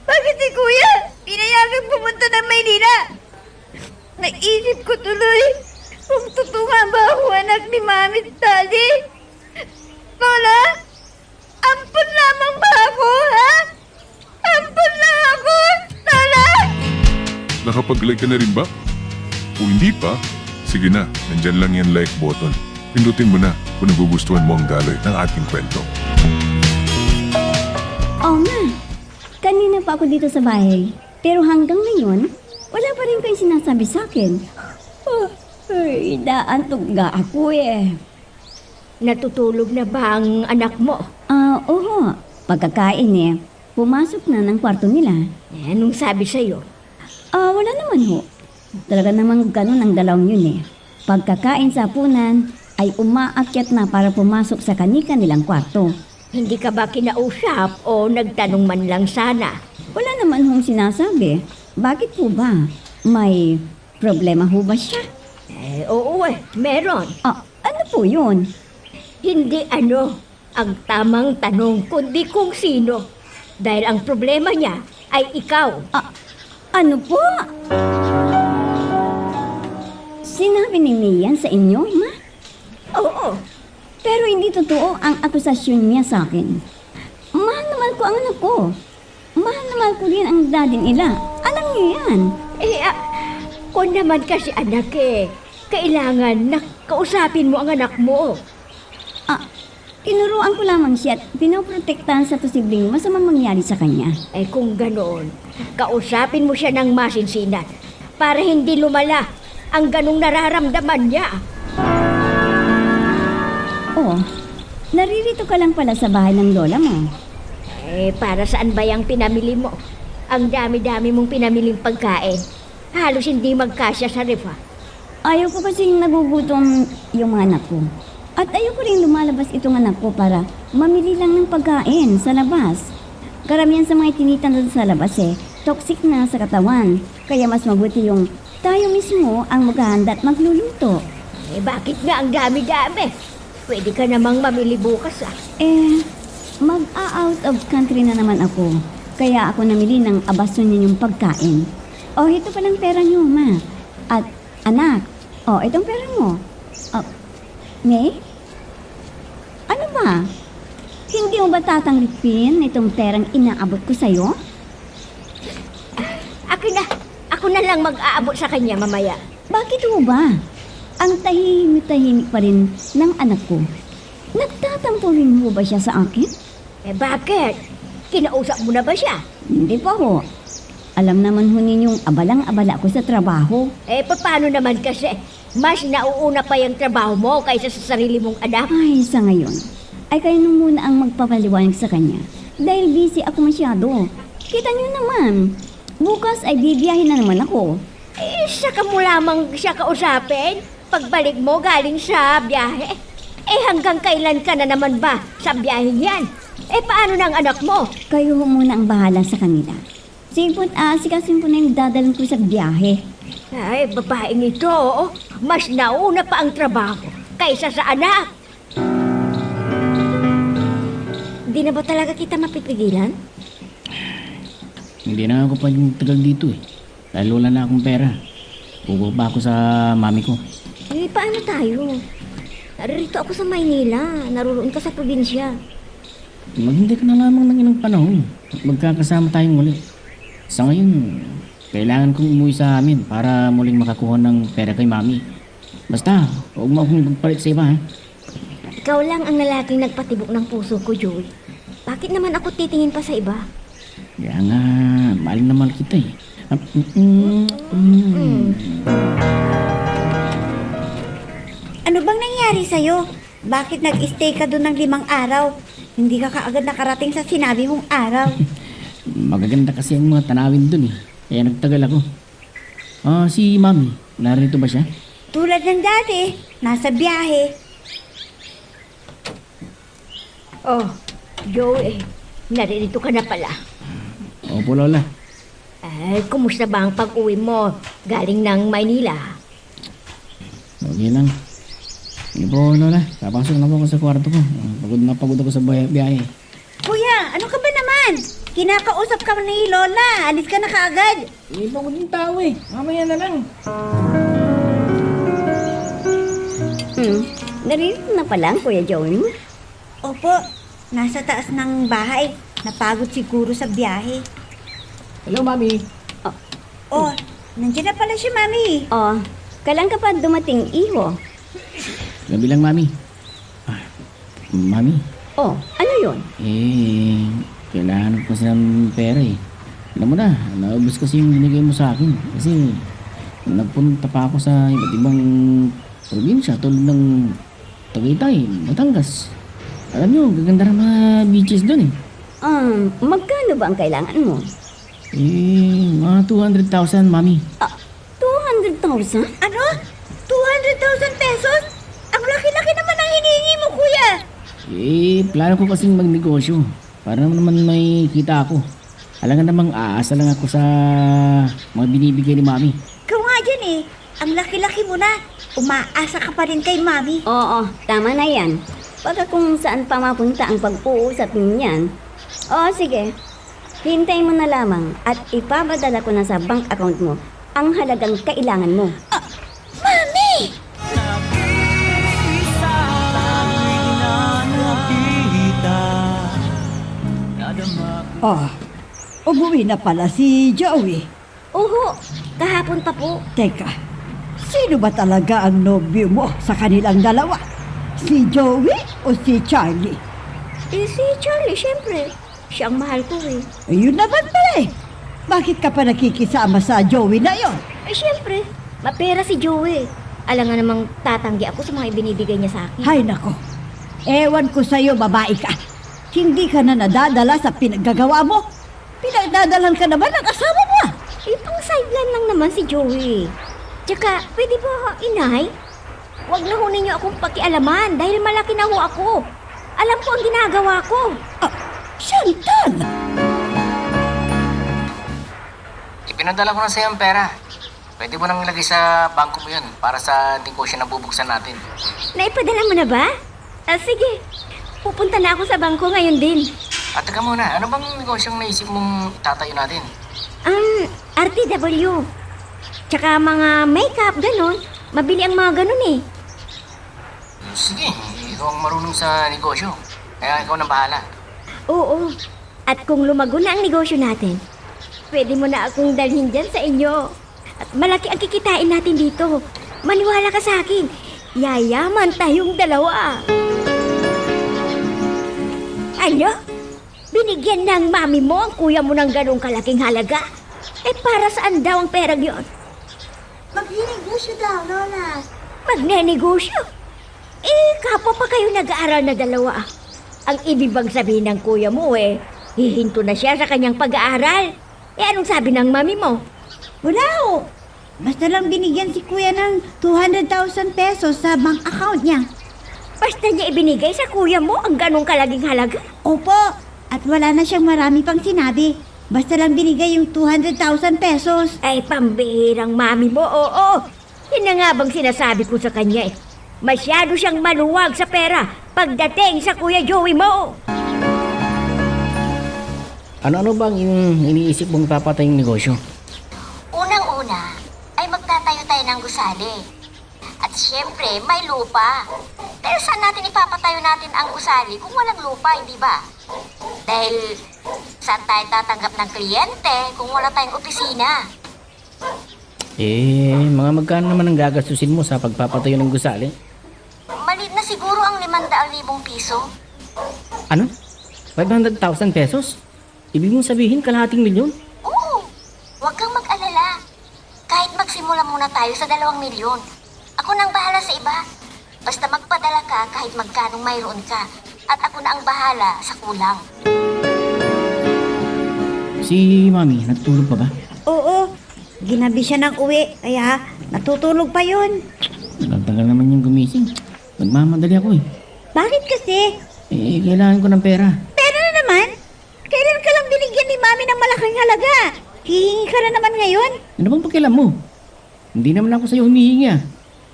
Bakit si kuya? Pinayagan pumunta ng Maynila. Naisip ko tuloy kung totoo nga ba ako anak ni Mami at Daddy. Lola, ampun lamang ba ako, ha? Ampun lang ako, Lola! Nakapag-like ka na rin ba? Kung hindi pa, sige na, nandyan lang yan like button. Pindutin mo na kung nagugustuhan mo ang daloy ng ating kwento. Oo nga. Kanina pa ako dito sa bahay. Pero hanggang ngayon, wala pa rin kayong sinasabi sa akin. Naantog nga ako Natutulog na ba ang anak mo? Oo. Pagkakain pumasok na ng kwarto nila. Anong sabi sa'yo? Wala naman ho. Talaga namang ganun ang dalawang yun Pagkakain sa hapunan, ay umaakyat na para pumasok sa kanilang kwarto. Hindi ka ba kinausap o nagtanong man lang sana? Wala naman hong sinasabi. Bakit po ba? May problema ho ba siya? Oo meron. Ano po yun? Hindi ano ang tamang tanong, kundi kung sino. Dahil ang problema niya ay ikaw. Ano po? Sinabi ni Mian sa inyo, ma? Oo. Pero hindi totoo ang akusasyon niya sa akin. Mahal naman ko ang anak ko. Mahal naman ko rin ang daddy nila. Alam niyo yan. Kung naman kasi anak kailangan na kausapin mo ang anak mo. Tinuruan ko lamang siya at pinoprotektahan sa posibleng masamang mangyari sa kanya. Kung ganoon, kausapin mo siya ng masinsinan para hindi lumala ang ganong nararamdaman niya. Naririto ka lang pala sa bahay ng lola mo. Para saan ba yung pinamili mo? Ang dami-dami mong pinamiling pagkain. Halos hindi magkasya sa ref. Ayaw ko kasing nagugutom yung mga anak ko. At ayaw ko rin lumalabas itong anak ko para mamili lang ng pagkain sa labas. Karamihan sa mga tinitinda sa labas toxic na sa katawan. Kaya mas mabuti yung tayo mismo ang maghahanda at magluluto. Bakit nga ang dami-dami? Pwede ka namang mamili bukas Mag-out of country na naman ako. Kaya ako namili ng abason ninyong pagkain. Ito palang pera niyo, ma. At anak, itong pera mo. May? mo ba tatanggapin itong perang inaabot ko sa'yo? Ako na lang mag-aabot sa kanya mamaya. Bakit ho ba? Ang tahimik-tahimik pa rin ng anak ko. Nagtatampo rin ho ba siya sa akin? Eh bakit? Kinausap mo na ba siya? Hindi pa ho. Alam naman ho ninyong abalang-abala ko sa trabaho. Eh paano naman kasi? Mas nauuna pa yung trabaho mo kaysa sa sarili mong anak. Ay, sa ngayon, ay kayo nung muna ang magpapaliwanag sa kanya. Dahil busy ako masyado. Kita niyo naman, bukas ay bibiyahin na naman ako. Eh, saka mo lamang siya kausapin? Pagbalik mo galing sa biyahe? Eh, hanggang kailan ka na naman ba sa biyaheng yan? Eh, paano ng anak mo? Kayo ho muna ang bahala sa kanila. Sige po't asikasin ko na yung dadalan ko sa biyahe. Ay, babaeng ito, mas nauna pa ang trabaho kaysa sa anak. Di na ba talaga kita mapipigilan? Hindi na ako pa yung tagal dito eh. Dahil wala na akong pera. Kukuha pa ako sa mami ko. Eh, paano tayo? Naririto ako sa Maynila. Naroon ka sa probinsya. Maghintay ka na lamang ng ilang panahon. At magkakasama tayong muli. Sa ngayon, kailangan kong umuwi sa amin para muling makakuha ng pera kay mami. Basta, huwag mo akong magpalit sa iba ha. Ikaw lang ang lalaking nagpatibok ng puso ko, Joey. Bakit naman ako titingin pa sa iba? Kaya nga, mahal na mahal kita eh. Ano bang nangyari sa'yo? Bakit nag-stay ka doon ng 5 araw? Hindi ka kaagad nakarating sa sinabi mong araw. Magaganda kasi ang mga tanawin dun eh. Kaya nagtagal ako. Si mami, narito ba siya? Tulad ng dati, nasa biyahe. Oh, Joey, naririto ka na pala. Opo, Lola. Ay, kumusta ba ang pag-uwi mo galing ng Maynila? Okay lang. Hindi po, Lola. Papasok na po ako sa kwarto ko. Pagod ako sa biyahe. Kuya, ano ka ba naman? Kinakausap ka ni Lola. Alis ka na kaagad. Hindi po ako yung tao eh. Mamaya na lang. Naririto na pala ang Kuya Joey mo. Opo, nasa taas ng bahay. Napagod siguro sa biyahe. Hello, mami. Oh, nandiyan na pala si Mami. Oh, kailan ka pa dumating, iho? Gabi lang, mami. Mami, Oh, ano yun? kailangan ko kasi ng pera eh. Alam mo na, naubos kasi yung binigay mo sa akin. Kasi nagpunta pa ako sa iba't ibang probinsya tulad ng Tagaytay, Batangas. Alam nyo, gaganda ng mga beaches doon eh. Magkano ba ang kailangan mo? Mga 200,000, mami. 200,000? Ano? 200,000 pesos? Ang laki-laki naman ang hinihingi mo, kuya. Plano ko kasing magnegosyo. Para naman may kita ako. Alam nga namang aasa lang ako sa mga binibigay ni mami. Ikaw nga dyan eh. Ang laki-laki mo na. Umaasa ka pa rin kay Mami. Oo, tama na yan. Pagka kung saan pa mapunta ang pag-uusap niyan. Oo, sige. Hintayin mo na lamang at ipapadala ko na sa bank account mo ang halagang kailangan mo. Mami! Umuwi na pala si Joey. Oho, kahapon pa po. Teka, sino ba talaga ang nobyo mo sa kanilang dalawa? Si Joey o si Charlie? Si Charlie, syempre. Siya ang mahal ko eh. Ayun naman pala eh. Bakit ka pa nakikisama sa Joey na yon? Syempre, mapera si Joey. Alam nga namang tatanggi ako sa mga ibinibigay niya sa akin. Hay nako, ewan ko sa'yo, babae ka. Hindi ka na nadadala sa pinaggagawa mo. Pinagdadalan ka naman ng asawa mo. Pang sideline lang naman si Joey. Tsaka, pwede ba, inay? Huwag na ho ninyo akong pakialaman dahil malaki na ho ako. Alam ko ang ginagawa ko. Chantal! Ipinadala ko na sa'yo ang pera. Pwede mo nang ilagay sa bangko mo yun para sa negosyo na bubuksan natin. Naipadala mo na ba? Sige. Pupunta na ako sa bangko ngayon din. At teka muna, ano bang negosyong naisip mong tatayo natin? RTW. Tsaka mga makeup, ganon. Mabili ang mga ganon eh. Sige, ikaw ang marunong sa negosyo. Kaya ikaw nang bahala. Oo. At kung lumago na ang negosyo natin, pwede mo na akong dalhin dyan sa inyo. At malaki ang kikitain natin dito. Maniwala ka sa akin. Yayaman tayong dalawa. Ano? Binigyan ng mami mo ang kuya mo ng ganong kalaking halaga? Eh para saan daw ang perang yon? Magninegosyo daw, Lola. Magnenegosyo? Eh, kapwa pa kayo nag-aaral na dalawa. Ang ibig bang sabihin ng kuya mo hihinto na siya sa kanyang pag-aaral. Eh, anong sabi ng mami mo? Wala ho. Basta lang binigyan si kuya ng 200,000 pesos sa bank account niya. Basta niya ibinigay sa kuya mo ang ganong kalaging halaga? Opo. At wala na siyang marami pang sinabi. Basta lang binigay yung 200,000 pesos. Ay, pambihirang mami mo, oo. Yun na nga bang sinasabi ko sa kanya eh. Masyado siyang maluwag sa pera pagdating sa Kuya Joey mo. Ano-ano bang iniisip mong papatay yung negosyo? Unang-una ay magtatayo tayo ng gusali. At syempre, may lupa. Pero saan natin ipapatayo natin ang gusali kung walang lupa, hindi ba? Dahil saan tayo tatanggap ng kliyente kung wala tayong opisina? Mga magkano naman ang gagastusin mo sa pagpapatayo ng gusali? Maliit na siguro ang 500,000 piso. Ano? 500,000 pesos? Ibig mong sabihin kalahating milyon? Oo, huwag kang mag-alala. Kahit magsimula muna tayo sa 2 milyon. Ako nang bahala sa iba. Basta magpadala ka kahit magkanong mayroon ka. At ako na ang bahala sa kulang. Si Mami, natutulog pa ba? Oo. Ginabi siya ng uwi. Kaya natutulog pa yun. Tagal naman yung gumising. Nagmamadali ako eh. Bakit kasi? Kailangan ko ng pera. Pera na naman? Kailan ka lang binigyan ni Mami ng malaking halaga? Hihingi ka na naman ngayon? Ano bang pakialam mo? Hindi naman ako sa'yo humihingi ah.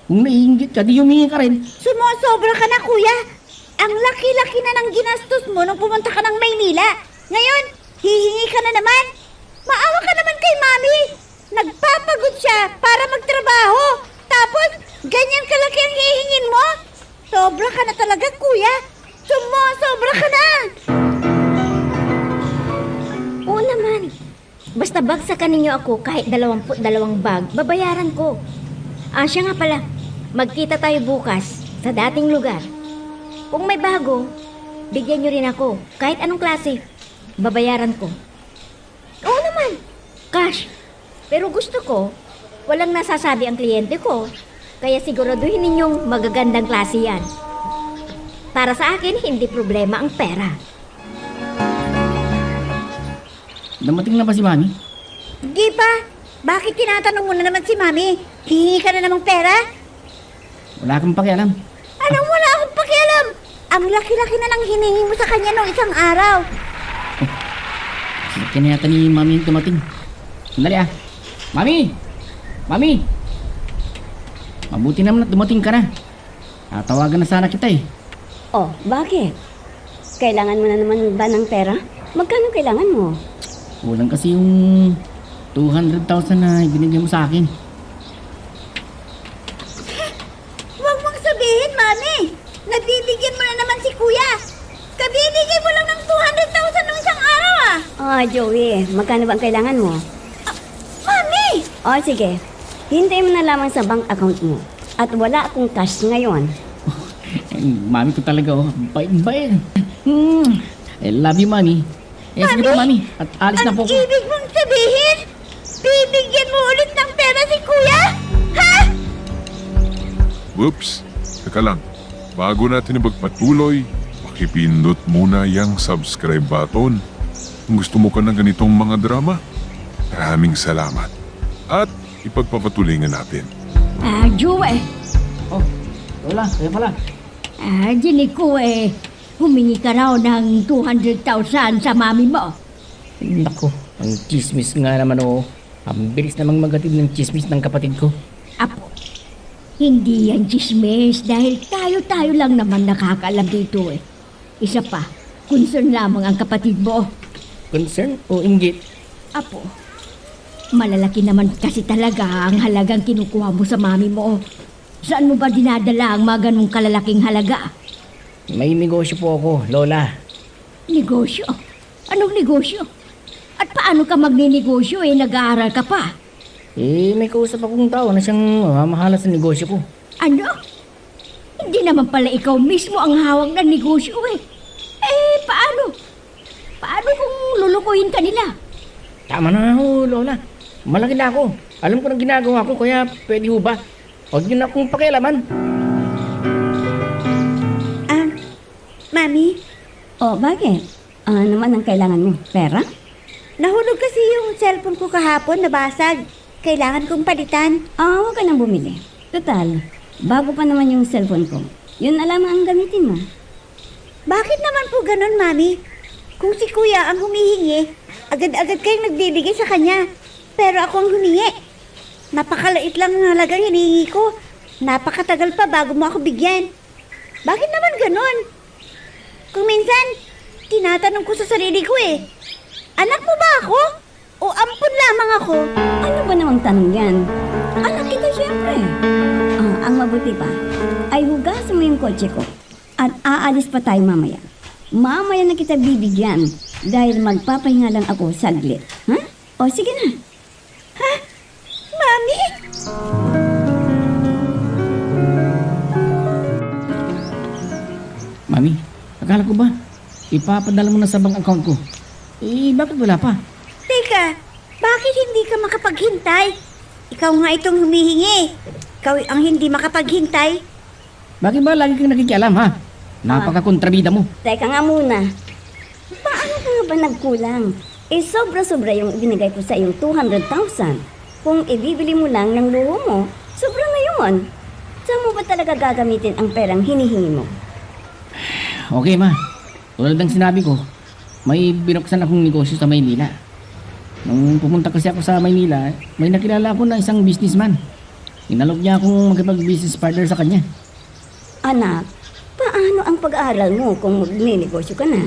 Kung naiinggit ka, di humingi ka rin. Sumosobra ka na, kuya. Ang laki-laki na ng ginastos mo nung pumunta ka ng Maynila. Ngayon, hihingi ka na naman. Maawa ka naman kay Mami. Nagpapagod siya para magtrabaho. Tapos, ganyan kalaki ang hihingin mo? Sobra ka na talaga, kuya. Sumosobra ka na. Oo naman. Basta bagsakan ninyo ako kahit 22 bag, babayaran ko. Siya nga pala, magkita tayo bukas sa dating lugar. Kung may bago, bigyan nyo rin ako. Kahit anong klase, babayaran ko. Oo naman, cash. Pero gusto ko, walang nasasabi ang kliyente ko. Kaya siguraduhin ninyong magagandang klase yan. Para sa akin, hindi problema ang pera. Dumating na ba si Mami? Di pa. Bakit tinatanong mo na naman si Mami? Hihingi ka na namang pera? Wala akong pakialam. Anong wala akong pakialam? Ang laki-laki na nang hiningi mo sa kanya nung isang araw. Kinayata ni Mami yung dumating. Sandali ah. Mami! Mami! Mabuti naman at dumating ka na. Tawagan na sana kita eh. Oh, bakit? Kailangan mo na naman ba ng pera? Magkano kailangan mo? Kulang kasi yung 200,000 na ibinigay mo sa akin. Huwag mong sabihin, Mami. Nabibigyan mo na naman si Kuya. Kabibigay mo lang ng 200,000 nung isang araw ah. Joey, magkano ba ang kailangan mo? Mami! Sige. Hintayin mo na lamang sa bank account mo. At wala akong cash ngayon. Mami ko talaga bait-bait. I love you, Mami. Sige po, Mami. At alis na po Ang ako. ibig mong sabihin, bibigyan mo ulit ng pera si Kuya? Ha? Whoops! Teka lang. Bago natin ipagpatuloy, pakipindot muna yung subscribe button. Kung gusto mo ka ng ganitong mga drama, maraming salamat. At ipagpapatuloy nga natin. Joey. Oh, wala. Kaya pala. Dinig ko humingi ka raw ng 200,000 sa mami mo. Nako, ang chismis nga naman oh. Ang bilis namang magatid ng chismis ng kapatid ko. Apo, hindi yan chismis dahil tayo lang naman nakakaalam dito eh. Isa pa, concern lamang ang kapatid mo. Concern o inggit? Apo, malalaki naman kasi talaga ang halagang kinukuha mo sa mami mo. Saan mo ba dinadala ang mga ganong kalalaking halaga? May negosyo po ako, Lola. Negosyo? Anong negosyo? At paano ka magninegosyo nag-aaral ka pa? May kausap akong tao na siyang mamahala sa negosyo ko. Ano? Hindi naman pala ikaw mismo ang hawak ng negosyo paano? Paano kung lulukuhin ka nila? Tama na ho, Lola. Malaki na ako. Alam ko na ginagawa ko, kaya pwede ho ba? Huwag niyo na akong pakialaman. Mami, Bakit? Ano naman ang kailangan mo? Pera? nahulog kasi yung cellphone ko kahapon, nabasag. Kailangan kong palitan. Huwag ka nang bumili. Total, bago pa naman yung cellphone ko. Yun na lamang ang gamitin mo. Bakit naman po ganun, Mami? Kung si Kuya ang humihingi, agad-agad kayong nagbibigay sa kanya. Pero ako ang humingi. Napakalait lang ang halagang hinihingi ko. Napakatagal pa bago mo ako bigyan. Bakit naman ganun? Kung minsan, tinatanong ko sa sarili ko anak mo ba ako? O ampun lamang ako? Ano ba namang tanong yan? Anak kita siyempre. Ang mabuti pa, ay hugasan mo yung kotse ko. At aalis pa tayo mamaya. Mamaya na kita bibigyan dahil magpapahinga lang ako saglit. Ha? O sige na. Mami? Mami, akala ko ba? Ipapadala mo na sa bank account ko. Bakit wala pa? Teka, bakit hindi ka makapaghintay? Ikaw nga itong humihingi. Ikaw ang hindi makapaghintay. Bakit ba lagi kang nakikialam, ha? Napaka-kontrabida mo. Teka nga muna. Paano ka nga ba nagkulang? Sobra-sobra yung binigay ko sa iyong 200,000. Kung ibibili mo lang ng luho mo, sobra na yun. Saan mo ba talaga gagamitin ang perang hinihingi mo? Okay, ma. Tulad ng sinabi ko, may binuksan akong negosyo sa Maynila. Nung pumunta kasi ako sa Maynila, may nakilala ako na isang businessman. Inalok niya akong magkipag-business partner sa kanya. Anak, paano ang pag-aaral mo kung magninegosyo ka na?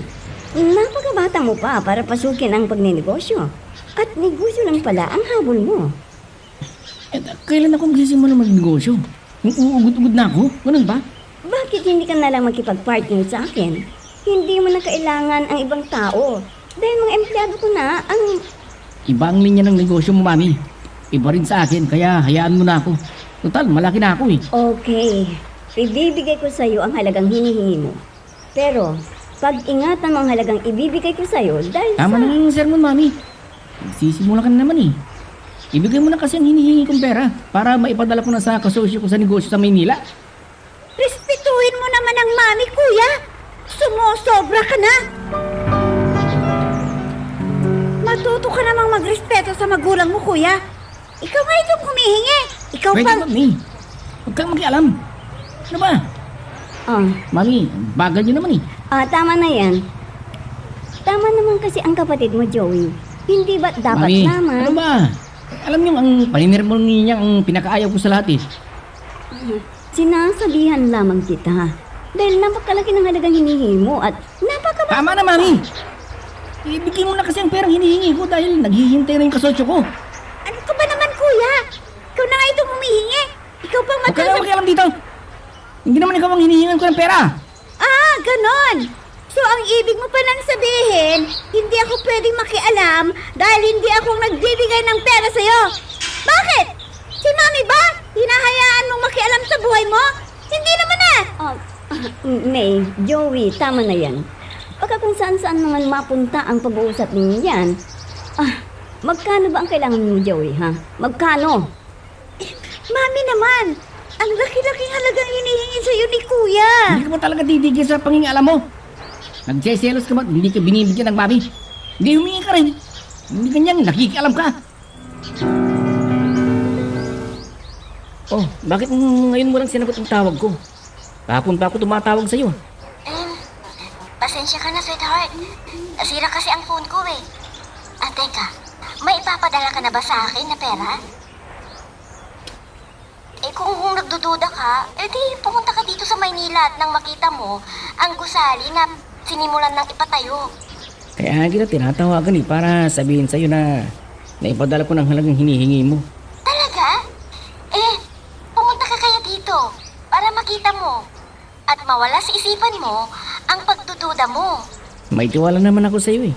Napakabata mo pa para pasukin ang pagninegosyo. At negosyo lang pala ang habol mo. Kailan ako magsisimula magnegosyo? Yung uugod-ugod na ako? Ganun ba? Bakit hindi ka nalang makipag-partner sa akin? Hindi mo na kailangan ang ibang tao. Dahil mga empleyado ko na ang... Iba ang linya ng negosyo mo, Mami. Iba rin sa akin, kaya hayaan mo na ako. Total, malaki na ako Okay, ibibigay ko sa iyo ang halagang hinihingi mo. Pero, pag-ingatan mo ang halagang ibibigay ko sa iyo dahil Tama na yung sermon, Mami. Nagsisimula ka na naman Ibigay mo na kasi ang hinihingi kong pera para maipadala ko na sa kasosyo ko sa negosyo sa Maynila. Respetuhin mo naman ang mami, Kuya. Sumusobra ka na. Matuto ka namang magrespeto sa magulang mo, Kuya. Ikaw nga itong humihingi. Ikaw Pwede, pang... Mami. Huwag kang makialam. Ano ba? Mami, bagal nyo naman Tama na yan. Tama naman kasi ang kapatid mo, Joey. Hindi ba dapat Mami, naman? ano ba? Alam niyo, ang paninirmoni niya ang pinakaayaw ko sa lahat Sinasabihan lamang kita. Dahil napakalaki ng halagang hinihingi mo at napakabata. Tama na, Mami. Ibigay mo na kasi ang perang hinihingi ko dahil naghihintay na yung kasosyo ko. Ano ka ba naman, Kuya? Ikaw na nga itong humihingi. Ikaw pang Huwag ka na makialam dito. Hindi naman ikaw ang hinihingan ko ng pera. Ganon. So, ang ibig mo pa nang sabihin, hindi ako pwedeng makialam dahil hindi ako nagbibigay ng pera sa'yo. Bakit? Si Mami ba? Hinahayaan mong makialam sa buhay mo? Hindi naman May, Joey, tama na yan. Baka kung saan-saan naman mapunta ang pag-uusap ninyo yan. Magkano ba ang kailangan mo, Joey, ha? Magkano? Mami naman, ang laki-laking halagang hinihingi sa'yo ni Kuya. Hindi ka ba talaga titigil sa pangingalam mo? Nagseselos ka ba? Hindi ka binibigyan ng Mami? Hindi humingi ka rin. Hindi kanyang nakikialam ka. Bakit ngayon mo lang sinagot ang tawag ko? Kahapon pa ako tumatawag sa'yo. Pasensya ka na, sweetheart. Nasira kasi ang phone ko teka, may ipapadala ka na ba sa akin na pera? Kung nagdududa ka, di pumunta ka dito sa Maynila at nang makita mo ang gusali na sinimulan ng ipatayo. Kaya kita tinatawagan para sabihin sa'yo na naipadala ko ng halagang hinihingi mo. Talaga? Pumunta ka kaya dito para makita mo at mawala sa isipan mo ang pagdududa mo. May tiwala naman ako sa iyo eh.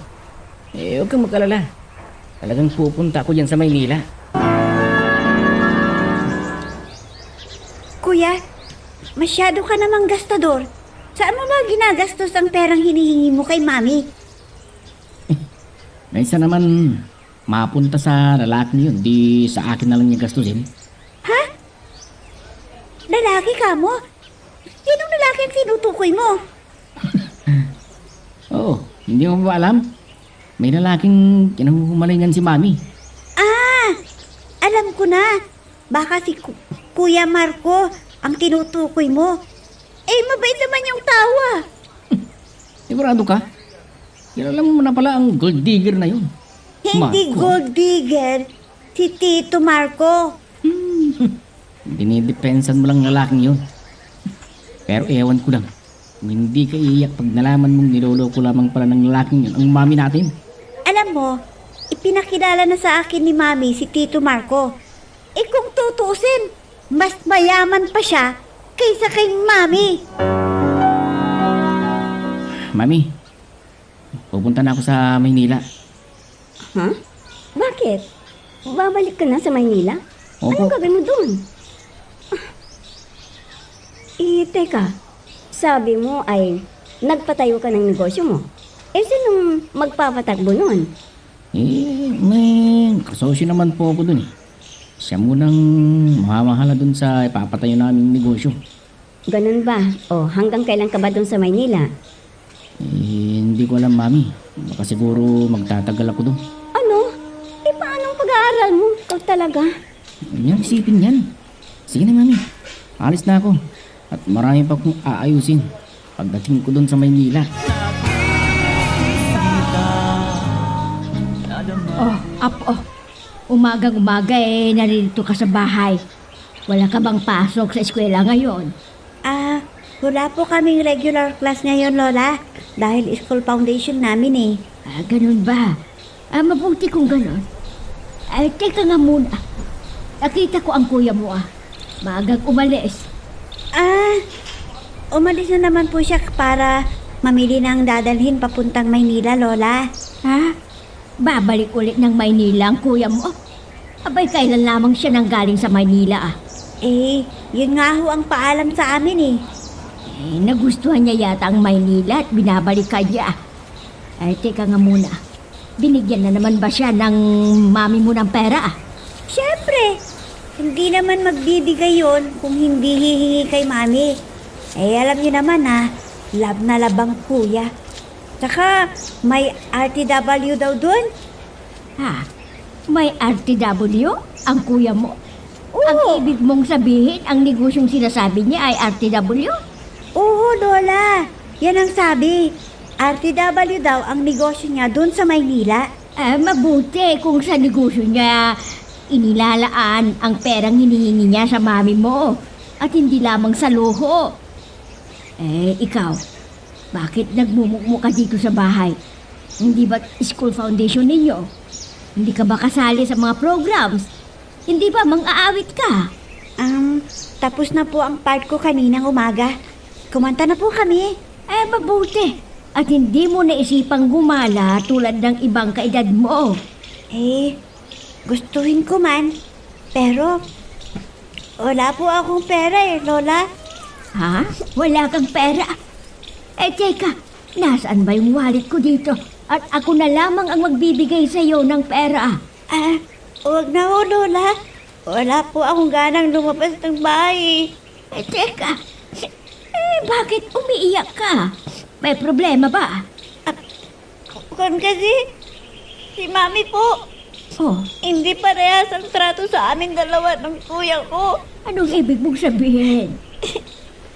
Huwag kang mag-alala. Talagang pupunta ako dyan sa Maynila. Kuya, masyado ka namang gastador. Saan mo ba ginagastos ang perang hinihingi mo kay Mami? Naisa naman mapunta sa lalaki yun, di sa akin na lang yung gastusin. Ha? Lalaki ka mo? Sinong lalaki ang tinutukoy mo? Oo, hindi mo ba alam? May lalaking kinahuhumalingan si Mami. Ah, alam ko na. Baka si Kuya Marco ang tinutukoy mo. Eh, mabait naman yung tawa. Sigurado ka? Kilala mo na pala ang gold digger na yun. Hindi Marco. gold digger, si Tito Marco. Dinidepensan mo lang lalaking yun. Pero ewan ko lang. Kung hindi ka iiyak pag nalaman mong niloloko lamang pala ng lalaking yun ang Mami natin. Alam mo, ipinakilala na sa akin ni Mami si Tito Marco. Eh kung tutusin, mas mayaman pa siya kaysa kay Mami. Mami, pupunta na ako sa Maynila. Ha? Bakit? Babalik ka na sa Maynila? Opo. Anong gagawin mo doon? Teka. Sabi mo ay nagpatayo ka ng negosyo mo. Sinong magpapatakbo nun? May kasosyo naman po ako dun eh. Siya munang mahamahala dun sa ipapatayo naming negosyo. Ganun ba? O hanggang kailan ka ba doon sa Maynila? Hindi ko alam, Mami. Baka siguro magtatagal ako dun. Ano? Paano ang pag-aaral mo? Ikaw talaga? Yan, isipin yan. Sige na, Mami. Alis na ako. At marami pa kong aayusin pagdating ko dun sa Maynila. Apo, umagang-umaga naririto ka sa bahay. Wala ka bang pasok sa eskwela ngayon? Ah, wala po kaming regular class ngayon, Lola. Dahil school foundation namin eh. Ganun ba? Mabuti kung ganun. Teka nga muna. Nakita ko ang kuya mo Maagang umalis. Ah, umalis na naman po siya para mamili ng dadalhin papuntang Maynila, Lola. Ha? Babalik ulit ng Maynila ang kuya mo? Abay, kailan lamang siya nang galing sa Maynila Eh, yun nga ho ang paalam sa amin eh. Nagustuhan niya yata ang Maynila at binabalikan niya. Teka nga muna. Binigyan na naman ba siya ng mami mo ng pera? Siyempre, hindi naman magbibigay yon kung hindi hihingi kay Mami. Alam niyo naman love na labang kuya. Tsaka, may RTW daw dun. Ha? May RTW? Ang kuya mo? Oo. Ang ibig mong sabihin, ang negosyong sinasabi niya ay RTW? Oo, Lola. Yan ang sabi. RTW daw ang negosyo niya dun sa Maynila. Mabuti kung sa negosyo niya inilalaan ang perang hinihingi niya sa mami mo at hindi lamang sa luho. Ikaw, bakit nagmumukmo ka dito sa bahay? Hindi ba school foundation ninyo? Hindi ka ba kasali sa mga programs? Hindi ba mang-aawit ka? Tapos na po ang part ko kaninang umaga. Kumanta na po kami. Mabuti. At hindi mo naisipang gumala tulad ng ibang kaedad mo. Gustuhin ko man. Pero, wala po akong pera Lola. Ha? Wala kang pera? Teka, nasaan ba yung wallet ko dito? At ako na lamang ang magbibigay sa iyo ng pera. Huwag na ho, Lola. Wala po akong ganang lumabas ng bahay. Teka, bakit umiiyak ka? May problema ba? Kung kasi, si Mami po, hindi parehas ang trato sa aming dalawa ng kuya ko. Anong ibig mong sabihin?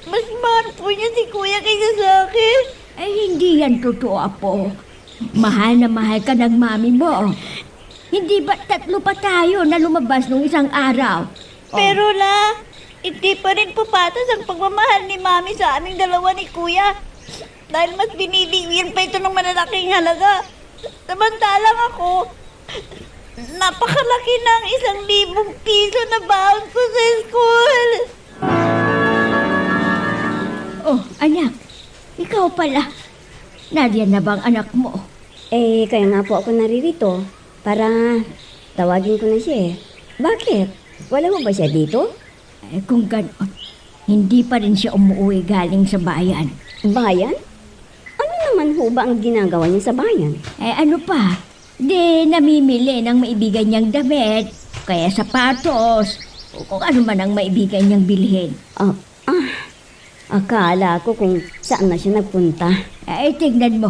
Mas mahal po niya si kuya kaysa sa akin. Hindi yan totoo, Apo. Mahal na mahal ka ng mami mo. Hindi ba 3 pa tayo na lumabas nung isang araw? Pero hindi pa rin po patas ang pagmamahal ni Mami sa aming dalawa ni kuya. Dahil mas binibigyan pa ito ng malalaking halaga. Samantalang ako, napakalaki ng 1,000 piso na baon ko sa school. Anak, ikaw pala. Nariyan na bang anak mo? Kaya nga po ako naririto para tawagin ko na siya eh. Bakit? Wala mo ba siya dito? Kung gano'n, hindi pa rin siya umuwi galing sa bayan. Bayan? Ano naman ho ba ang ginagawa niya sa bayan? Ano pa? Di namimili ng maibigay niyang damit, kaya sapatos, o kung ano man ang maibigay niyang bilhin. Akala ko kung saan na siya nagpunta. Tignan mo,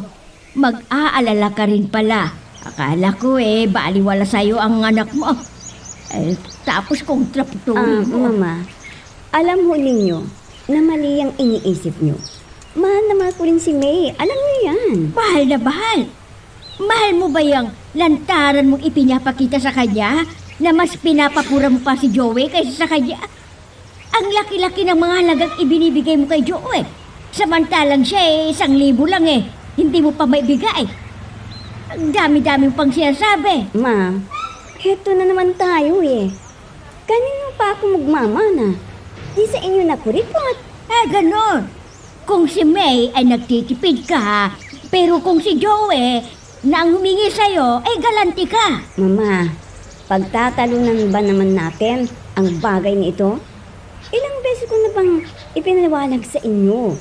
mag-aalala ka rin pala. Akala ko baliwala sa'yo ang anak mo. Tapos kung traptuloy mo. Mama, alam ho ninyo na mali ang iniisip niyo. Mahal na mahal ko rin si May. Alam niyo yan. Mahal na mahal. Mahal mo ba yung lantaran mong ipinapakita sa kanya na mas pinapapura mo pa si Joey kaysa sa kanya? Ang laki-laki ng mga halagang ibinibigay mo kay Joey. Samantalang siya 1,000 lang hindi mo pa maibigay. Ang dami-dami mo pang sinasabi. Ma, heto na naman tayo Kanino pa ako magmamana? Di sa inyo na kuripot. Ganon. Kung si May ay nagtitipid ka, pero kung si Joey na ang humingi sa'yo, galanti ka. Mama, pagtatalunan ba naman natin ang bagay na ito? Ilang beses ko na bang ipinaliwanag sa inyo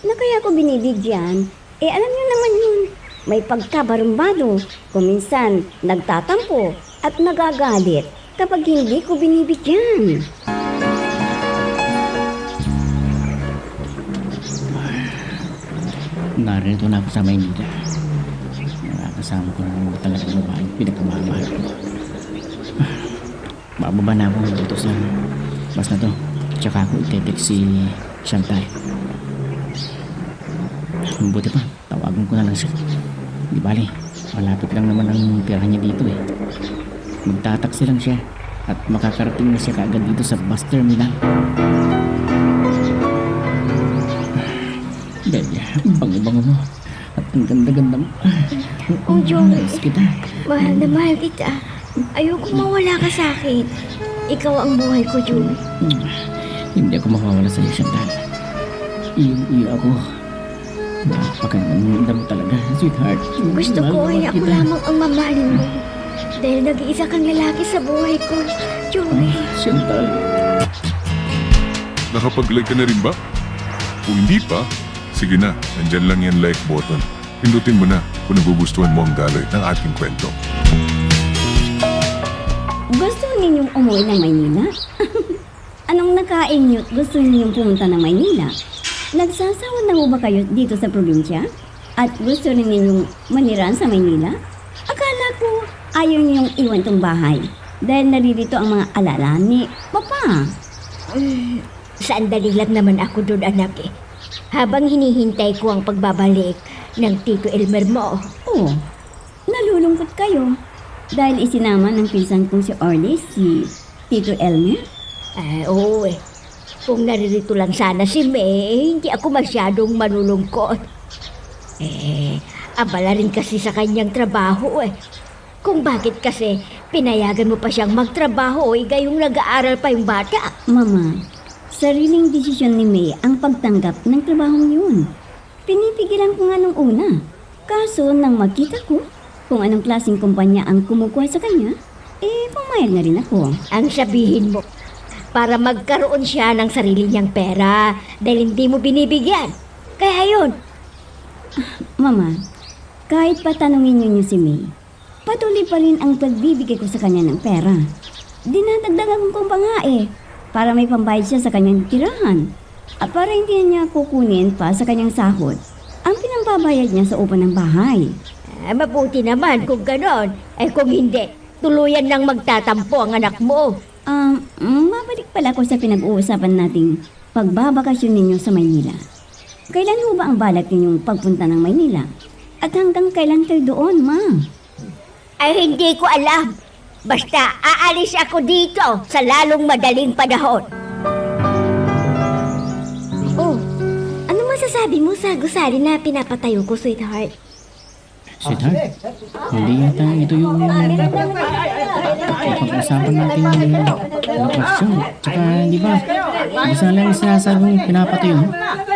na kaya ko binibigyan? Alam niyo naman yun, may pagkabarumbado, kung minsan nagtatampo at nagagalit kapag hindi ko binibigyan. Narito na ako sa Maynila. Nakakasama ko na naman talaga ng babae. Pinagkamahal ko. Bababa na ako dito sa bus na to. Tsaka ako itetext si Chantal. Mabuti pa, tawagan ko na lang siya. Di bali, malapit lang naman ang pirahan niya dito Magtataksi lang siya at makakarating na siya kaagad dito sa bus terminal. Bella, bango-bango mo. At ang ganda-ganda mo. Oh, Joey. Nice kita. Mahal na mahal kita. Ayoko mawala ka sa akin. Ikaw ang buhay ko, Joey. Hindi ako makawala sa iyo, Chantal. Iyo ako. Napakaganda mo talaga, sweetheart. Gusto ko ay ako lamang ang mamahalin mo. Dahil nag-iisa kang lalaki sa buhay ko, Joey. Chantal. Nakapag-like ka na rin ba? Kung hindi pa, sige na, nandyan lang yan like button. Pindutin mo na kung nagugustuhan mo ang daloy ng ating kwento. Gusto ninyong umuwi ng Maynila? Anong nakain niyo at gusto ninyong pumunta ng Maynila? Nagsasawa na ho ba kayo dito sa probinsya? At gusto rin ninyong manirahan sa Maynila? Akala ko ayaw niyong iwan tong bahay dahil naririto ang mga alala ni Papa. Sandali lang naman ako doon, anak Habang hinihintay ko ang pagbabalik ng Tito Elmer mo. Oh, nalulungkot kayo dahil isinama ng pinsan kong si Orly si Tito Elmer? Oo Kung naririto lang sana si May, hindi ako masyadong malulungkot. Abala rin kasi sa kanyang trabaho Kung bakit kasi pinayagan mo pa siyang magtrabaho gayong nag-aaral pa yung bata. Mama, sariling desisyon ni May ang pagtanggap ng trabahong yun. Pinipigilan ko nga nung una. Kaso nang makita ko kung anong klaseng kumpanya ang kumukuha sa kanya, pumayag na rin ako. Ang sabihin mo, para magkaroon siya ng sarili niyang pera dahil hindi mo binibigyan. Kaya yun. Mama, kahit patanungin niyo si May, patuloy pa rin ang pagbibigay ko sa kanya ng pera. Dinadagdagan ko pa nga para may pambayad siya sa kanyang tirahan. At para hindi niya kukunin pa sa kanyang sahod ang pinambabayad niya sa upa ng bahay. Mabuti naman kung ganon. Kung hindi, tuluyan nang magtatampo ang anak mo. Mabalik pala ko sa pinag-uusapan nating pagbabakasyon ninyo sa Maynila. Kailan ho ba ang balak ninyong pagpunta ng Maynila? At hanggang kailan kayo doon, Ma? Hindi ko alam. Basta aalis ako dito sa lalong madaling panahon. Oh, ano masasabi mo sa gusali na pinapatayo ko, sweetheart? Sweetheart, hindi yata ito yung pag-usapan natin yung question. Tsaka, di ba, isa lang sinasabi mong pinapatayo mo.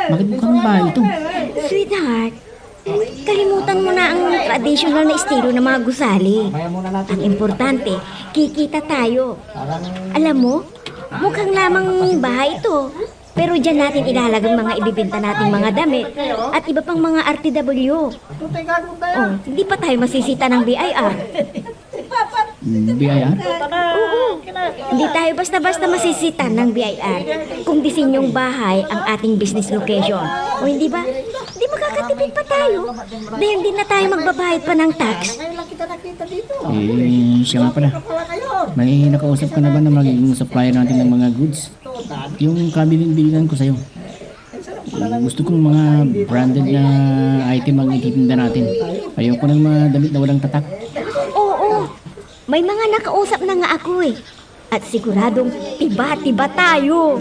Bakit mukhang ba ito? Sweetheart, Kalimutan mo na ang traditional na estilo ng mga gusali. Ang importante, kikita tayo. Alam mo, mukhang lamang bahay ito. Pero dyan natin ilalagang mga ibibenta nating mga damit at iba pang mga RTW. Oh, hindi pa tayo masisita ng BIR. BIR? Oo, hindi tayo basta-basta masisita ng BIR kung disenyong bahay ang ating business location. O hindi ba? Hindi makakatipid pa tayo dahil hindi na tayo magbabayad pa ng tax. Siya nga pala. May nakausap ka na ba na magiging supplier natin ng mga goods? Yung kabilin-bilinan ko sa'yo. Gusto kong mga branded na item ang ititinda natin. Ayoko ng mga damit na walang tatak. Oo, may mga nakausap na nga ako eh. At siguradong tiba-tiba tayo.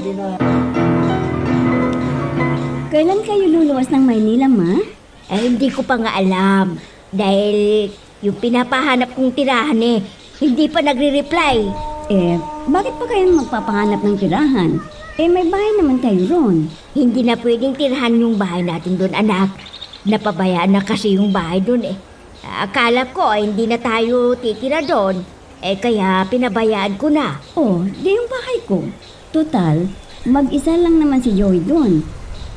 Kailan kayo luluwas ng Maynila, Ma? Eh, hindi ko pa nga alam. Dahil yung pinapahanap kong tirahan eh, hindi pa nagre-reply. Bakit pa kayo magpapahanap ng tirahan? May bahay naman kayo ron. Hindi na pwedeng tirahan yung bahay natin doon, anak. Napabayaan na kasi yung bahay doon eh. Akala ko hindi na tayo titira doon. Kaya pinabayaan ko na. Di yung bahay ko. Total, mag-isa lang naman si Joey doon.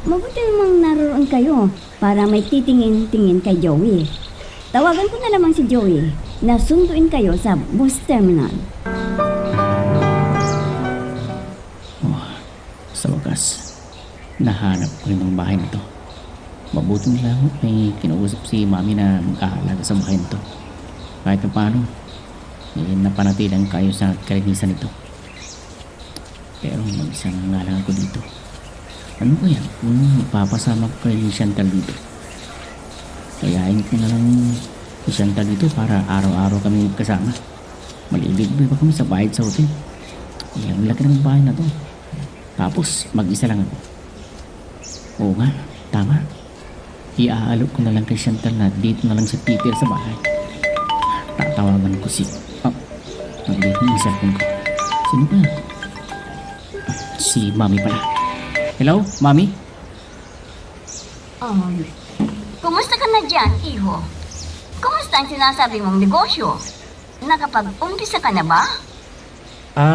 Mabuti namang naroon kayo para may titingin-tingin kay Joey. Tawagan ko na lamang si Joey na sunduin kayo sa bus terminal. Sa wakas, nahanap ko rin ang bahay nito. Mabuting lang may kinausap si Mami na magkahalaga sa bahay nito. Kahit pa paano, napanatili ang kaayusan at kalinisan nito. Pero mag-isa nga lang ako dito. Ano kaya kung ipapasama ko kay Chantal dito? Kayain ko na lang si Chantal dito para araw-araw kami magkasama. Malilibre pa kami sa bayad sa hotel. Ang laki ng bahay na to. Tapos mag-isa lang ako. Oo nga, tama. Iaalok ko na lang kay Chantal na dito na lang siya titira sa bahay. Tatawagan ko si... nag-date yung cellphone ko. Sino ba? Si Mami pala. Hello, Mami? Kumusta ka na dyan, iho? Kumusta ang sinasabi mong negosyo? Nakapag-umpisa ka na ba?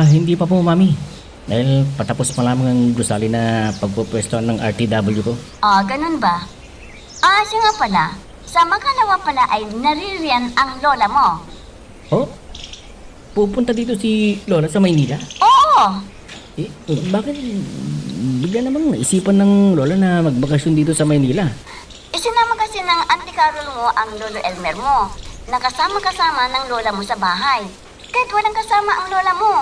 Hindi pa po, Mami. Dahil patapos pa lamang ang gusali na pagpupwestohan ng RTW ko. Ganun ba? Siya nga pala. Sa makalawa pala ay naririyan ang lola mo. Oh? Pupunta dito si Lola sa Maynila? Oo! Bakit bigla namang naisipan ng Lola na magbakasyon dito sa Maynila? Isinama kasi ng Auntie Carol mo ang Lolo Elmer mo. Nakasama-kasama ng lola mo sa bahay. Kahit walang kasama ang lola mo.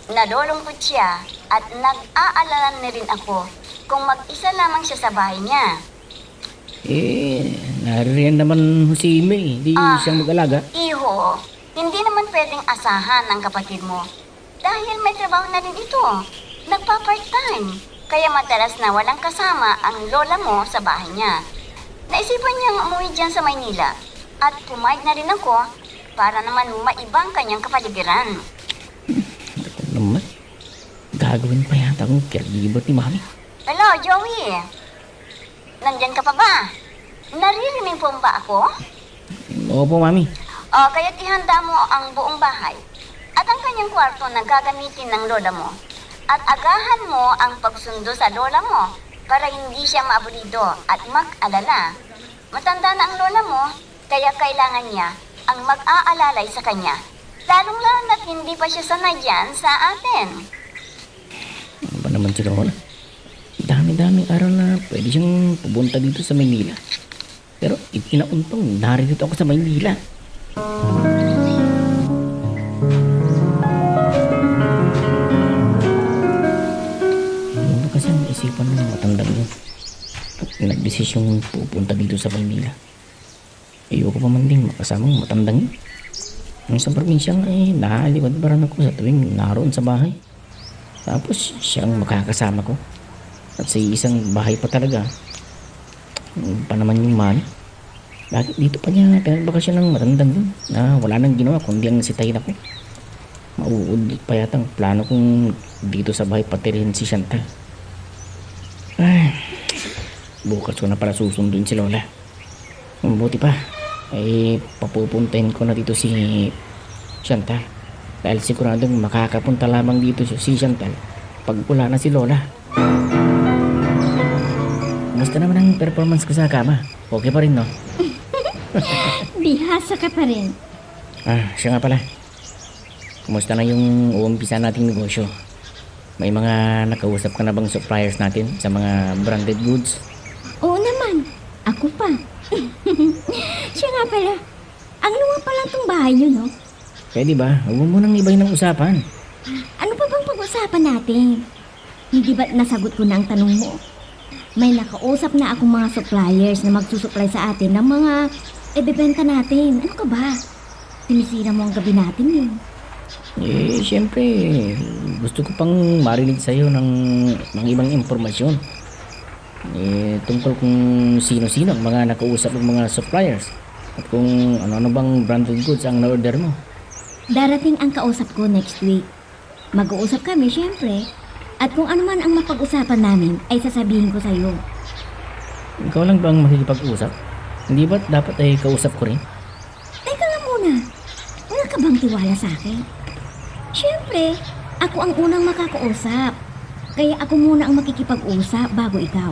Nalulungkot siya at nag-aalala na rin ako kung mag-isa lamang siya sa bahay niya. Naririyan naman si May. Hindi siyang mag-alaga. Iho, hindi naman pwedeng asahan ng kapatid mo. Dahil may trabaho na rin ito. Nagpa-part-time. Kaya madalas na walang kasama ang lola mo sa bahay niya. Naisipan niyang umuwi dyan sa Maynila. At pumayag na rin ako para naman maibang kanyang kapaligiran. Naman, gagawin pa yata akong caregiver ni Mami. Hello, Joey. Nandyan ka pa ba? Naririnig po ba ako? Opo, Mami. Kaya't ihanda mo ang buong bahay at ang kanyang kwarto na gagamitin ng lola mo. At agahan mo ang pagsundo sa lola mo para hindi siya maabulido at mag-alala. Matanda na ang lola mo, kaya kailangan niya ang mag-aalalay sa kanya. Lalong-lalo na't hindi pa siya sanay dyan sa atin. Ano ba naman si Lola? Dami-daming araw na pwede siyang pupunta dito sa Maynila. Pero itinauntong narito ako sa Maynila. Ano kasi ang isipan ng matandang yun? At nagdesisyong pupunta dito sa Maynila. Ayoko pa man din makasamang matandang yun. Ang sa probinsya nga nahaliwad-baran ako sa tuwing naroon sa bahay. Tapos siyang makakasama ko. At sa isang bahay pa talaga. Pa naman yung Mami. Bakit dito pa niya pinagbakasyon ng matandang yun na wala nang ginawa kundi ang sitahin ako. Mauudlit pa yata ang plano kong dito sa bahay patirihin si Chantal. Ay, bukas ko na pala susunduin si Lola. Buti pa. Papupuntahin ko na dito si Chantal. Dahil siguradong makakapunta lamang dito si Chantal pag wala na si Lola. Kumusta naman ang performance ko sa kama? Okay pa rin, no? Bihasa ka pa rin. Siya nga pala. Kumusta na yung uumpisa nating negosyo? May mga nakausap ka na bang suppliers natin sa mga branded goods? Oo naman. Ako pa. Siya nga pala. Ang luwa pala itong bahay niyo, no? Pwede ba? Huwag mo nang ibay ng usapan. Ano pa bang pag-usapan natin? Hindi ba nasagot ko na ang tanong mo? May nakausap na akong mga suppliers na magsusupply sa atin ng mga ibebenta natin. Ano ka ba? Sinisira mo ang gabi natin yun. Siyempre, gusto ko pang marinig sa'yo ng ibang impormasyon. Tungkol kung sino-sino ang mga nakausap ng mga suppliers at kung ano-ano bang branded goods ang na-order mo. Darating ang kausap ko next week. Mag-uusap kami, syempre. At kung ano man ang mapag-usapan namin, ay sasabihin ko sa'yo. Ikaw lang bang makikipag-usap? Hindi ba dapat ay kausap ko rin? Teka nga muna. Wala ka bang tiwala sa akin? Syempre, ako ang unang makakausap. Kaya ako muna ang makikipag-usap bago ikaw.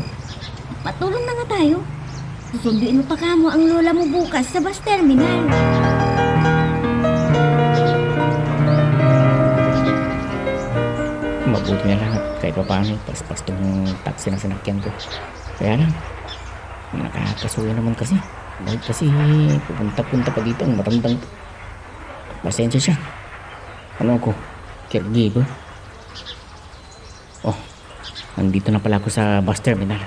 Patulong na nga tayo. Susunduin mo pa kamo ang lola mo bukas sa bus terminal. Mabuti na lang at kahit pa paano paspas tong taxi na sinakyan ko. Kaya lang, nakakasuya naman kasi. Dahil kasi pupunta-punta pa dito ang matandang to. Pasensya siya. Ano ako? Caregiver? Oh, nandito na pala ako sa bus terminal.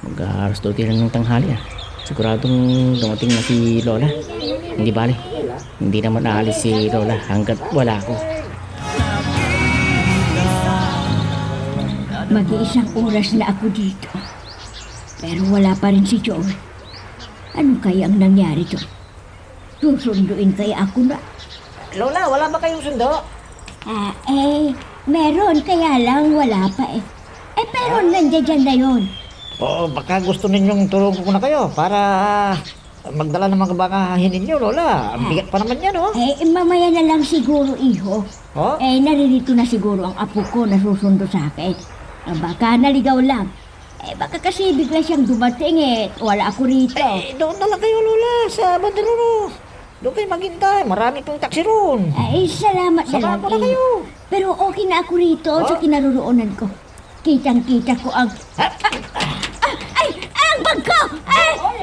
Mag-aaras daw tira ng tanghali ah. Siguradong dumating na si Lola. Hindi bali. Hindi naman aalis si Lola hanggat wala ako. Mag-iisang oras na ako dito. Pero wala pa rin si Joel. Ano kaya ang nangyari doon? Susunduin kaya ako na? Lola, wala ba kayong sundo? Meron kaya lang wala pa eh. Pero nandiyan dyan na yun. O baka gusto ninyong tulungan ko na kayo para magdala ng mga bagahin ninyo, Lola. Ang bigat pa naman yan, oh. Mamaya na lang siguro, iho. Oh? Naririto na siguro ang apo ko na susundo sa akin. Baka naligaw lang. Baka kasi bigla siyang dumating wala ako rito. Doon na lang kayo, Lola, sa Bandaroro. Doon kayo maghintay. Marami pong taxi roon. Salamat na Samahan lang. ko na kayo. Pero okay na ako rito sa kinaroroonan ko. Kitang-kita ko ang... ang bag ko!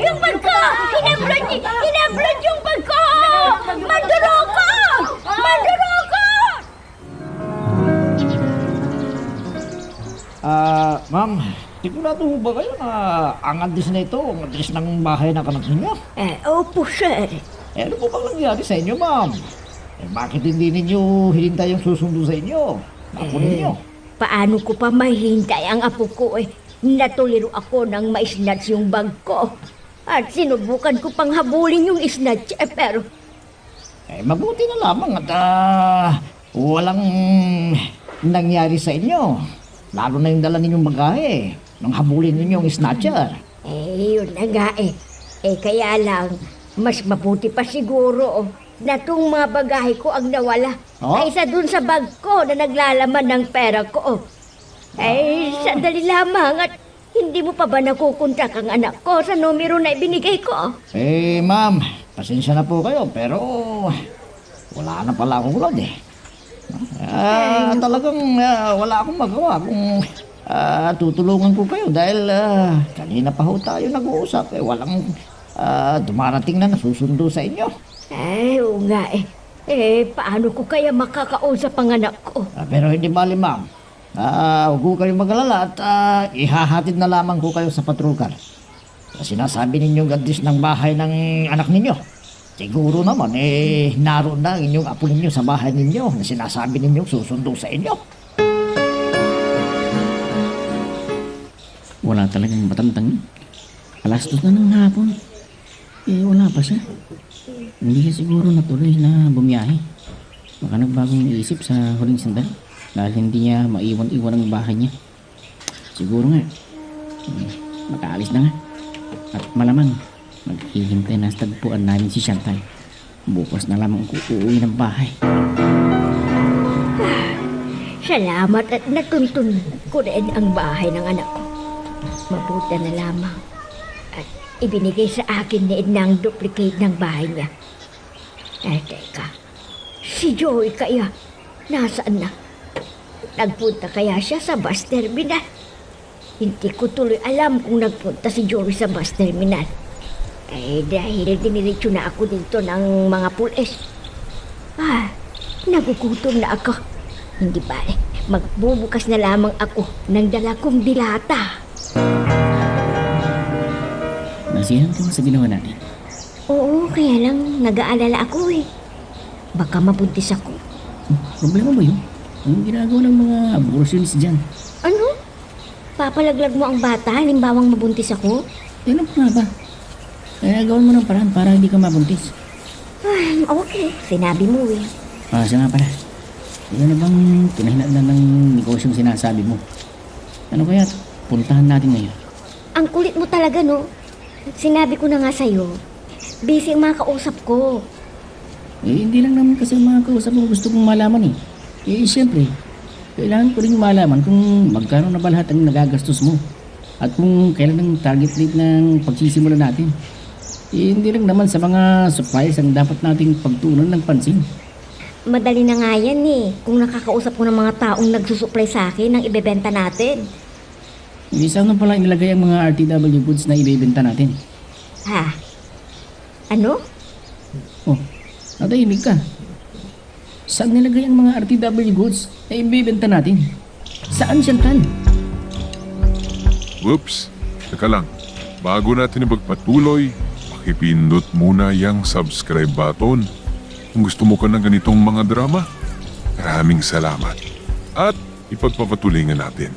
Yung bag ko! Hinablad yung bag ko! Manduroko! Manduroko! Ma'am, sigurado ba kayo na ang address na ito, ang address ng bahay ng anak ninyo? Opo, sir. Ano po bang nangyari sa inyo, ma'am? Bakit hindi ninyo hinintay yung susundo sa inyo? Ako ninyo. Paano ko pa mahihintay ang apo ko Natuliro ako ng ma-snatch yung bag ko. At sinubukan ko pang habulin yung snatch pero... Mabuti na lamang at walang nangyari sa inyo. Lalo na yung dala ninyong bagahe nang habulin ninyo yung snatcher. Yun na nga kaya lang, mas mabuti pa siguro na itong mga bagahe ko ang nawala. Kaysa dun sa bag ko na naglalaman ng pera ko. Sandali lamang at hindi mo pa ba nakukontak ang anak ko sa numero na ibinigay ko? Ma'am, pasensya na po kayo pero wala na pala akong load talagang wala akong magawa kung tutulungan ko kayo dahil kanina pa ho tayo nag-uusap walang dumarating na nasusundo sa inyo. Oo nga paano ko kaya makakausap ang anak ko? Pero hindi bali ma'am. Huwag ko kayong mag-alala at ihahatid na lamang ko kayo sa patrol car. Sinasabi ninyong address ng bahay ng anak ninyo. Siguro naman, naroon na ang inyong apo ninyo sa bahay ninyo na sinasabi ninyong susundo sa inyo. Wala talagang matandang. Alas 2 na ng hapon. Wala pa siya. Hindi siya siguro natuloy na bumiyahe. Baka nagbagong isip sa huling sandali. Dahil hindi niya maiwan-iwan ang bahay niya. Siguro nga. Makaalis na nga. At malamang, maghihintay na sa tagpuan namin si Chantal. Bukas na lamang uuwi ng bahay. Salamat at natuntun ko rin ang bahay ng anak ko. Mabuti na lamang. At ibinigay sa akin ni Edna ang duplicate ng bahay niya. Teka. Si Joey kaya, nasaan na? Nagpunta kaya siya sa bus terminal? Hindi ko tuloy alam kung nagpunta si Joey sa bus terminal. Dahil diniretso na ako dito ng mga pulis. Nagugutom na ako. Hindi pare, magbubukas na lamang ako ng dala kong dilata. Nasiyahan ka ba sa ginawa natin? Oo, kaya lang nag-aalala ako eh. Baka mabuntis ako. Problema ba yun? Anong ginagawa ng mga abortionist dyan? Ano? Papalaglag mo ang bata, halimbawang mabuntis ako? Ano pa nga ba? Kaya gawin mo ng paraan para hindi ka mabuntis. Okay, sinabi mo eh. Siya nga pala. Yan na bang pinahinaan ng negosyong sinasabi mo? Ano kaya puntahan natin ngayon? Ang kulit mo talaga, no? Sinabi ko na nga sa'yo, busy ang mga kausap ko. Hindi lang naman kasi ang mga kausap mo gusto kong malaman eh. Siyempre, kailangan ko rin malaman kung magkano na ba lahat ang nagagastos mo. At kung kailan ang target date ng pagsisimula natin. Hindi lang naman sa mga supplies ang dapat nating pagtuunan ng pansin. Madali na nga yan eh, kung nakakausap ko ng mga taong nagsusupply sa akin ng ibebenta natin. Saan na pala inilagay ang mga RTW goods na ibebenta natin? Ha? Ano? Natahimik ka. Saan nilagay ang mga RTW goods na ibebenta natin? Saan, Chantal? Whoops! Teka lang. Bago natin ipagpatuloy, pakipindot muna yung subscribe button. Kung gusto mo ka ng ganitong mga drama, maraming salamat. At ipagpapatuloy nga natin.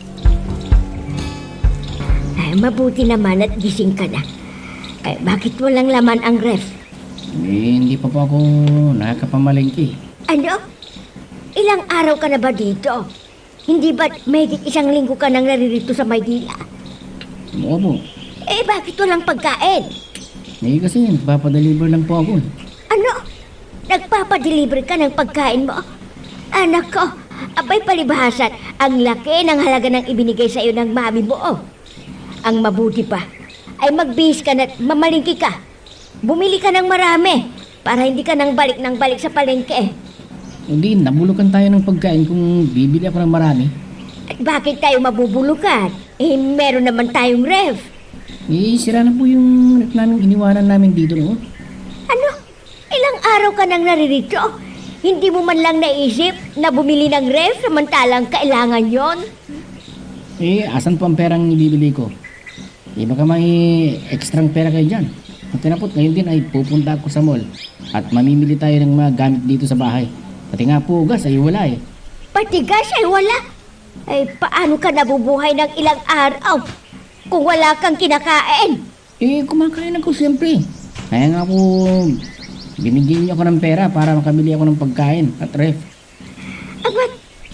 Mabuti naman at gising ka na. Bakit walang laman ang ref? Hindi pa po ako nakakapamalengke. Ano? Ilang araw ka na ba dito? Hindi ba't mahigit 1 linggo ka nang naririto sa Maynila? Opo. Bakit walang pagkain? Kasi nagpapadeliver lang po ako. Ano? Nagpapadeliver ka ng pagkain mo? Anak ko, abay palibhasan, ang laki ng halaga ng ibinigay sa iyo ng mami mo. Ang mabuti pa, ay magbihis ka na at mamalingki ka. Bumili ka ng marami para hindi ka nang balik sa palengke. Hindi, nabulukan tayo ng pagkain kung bibili ako ng marami. At bakit tayo mabubulukan? Meron naman tayong ref. Sira na po yung ref namin iniwanan namin dito, no? Ano? Ilang araw ka nang naririto? Hindi mo man lang naisip na bumili ng ref samantalang kailangan yon? Asan po ang perang ibibili ko? Baka may ekstrang pera kayo dyan. Ang tinapot ngayon din ay pupunta ako sa mall at mamimili tayo ng mga gamit dito sa bahay. Pati nga po gas ay wala eh. Pati gas ay wala? Paano ka nabubuhay ng ilang araw kung wala kang kinakain? Kumakain ako siyempre. Kaya nga po, binigyan niyo ako ng pera para makabili ako ng pagkain at ref.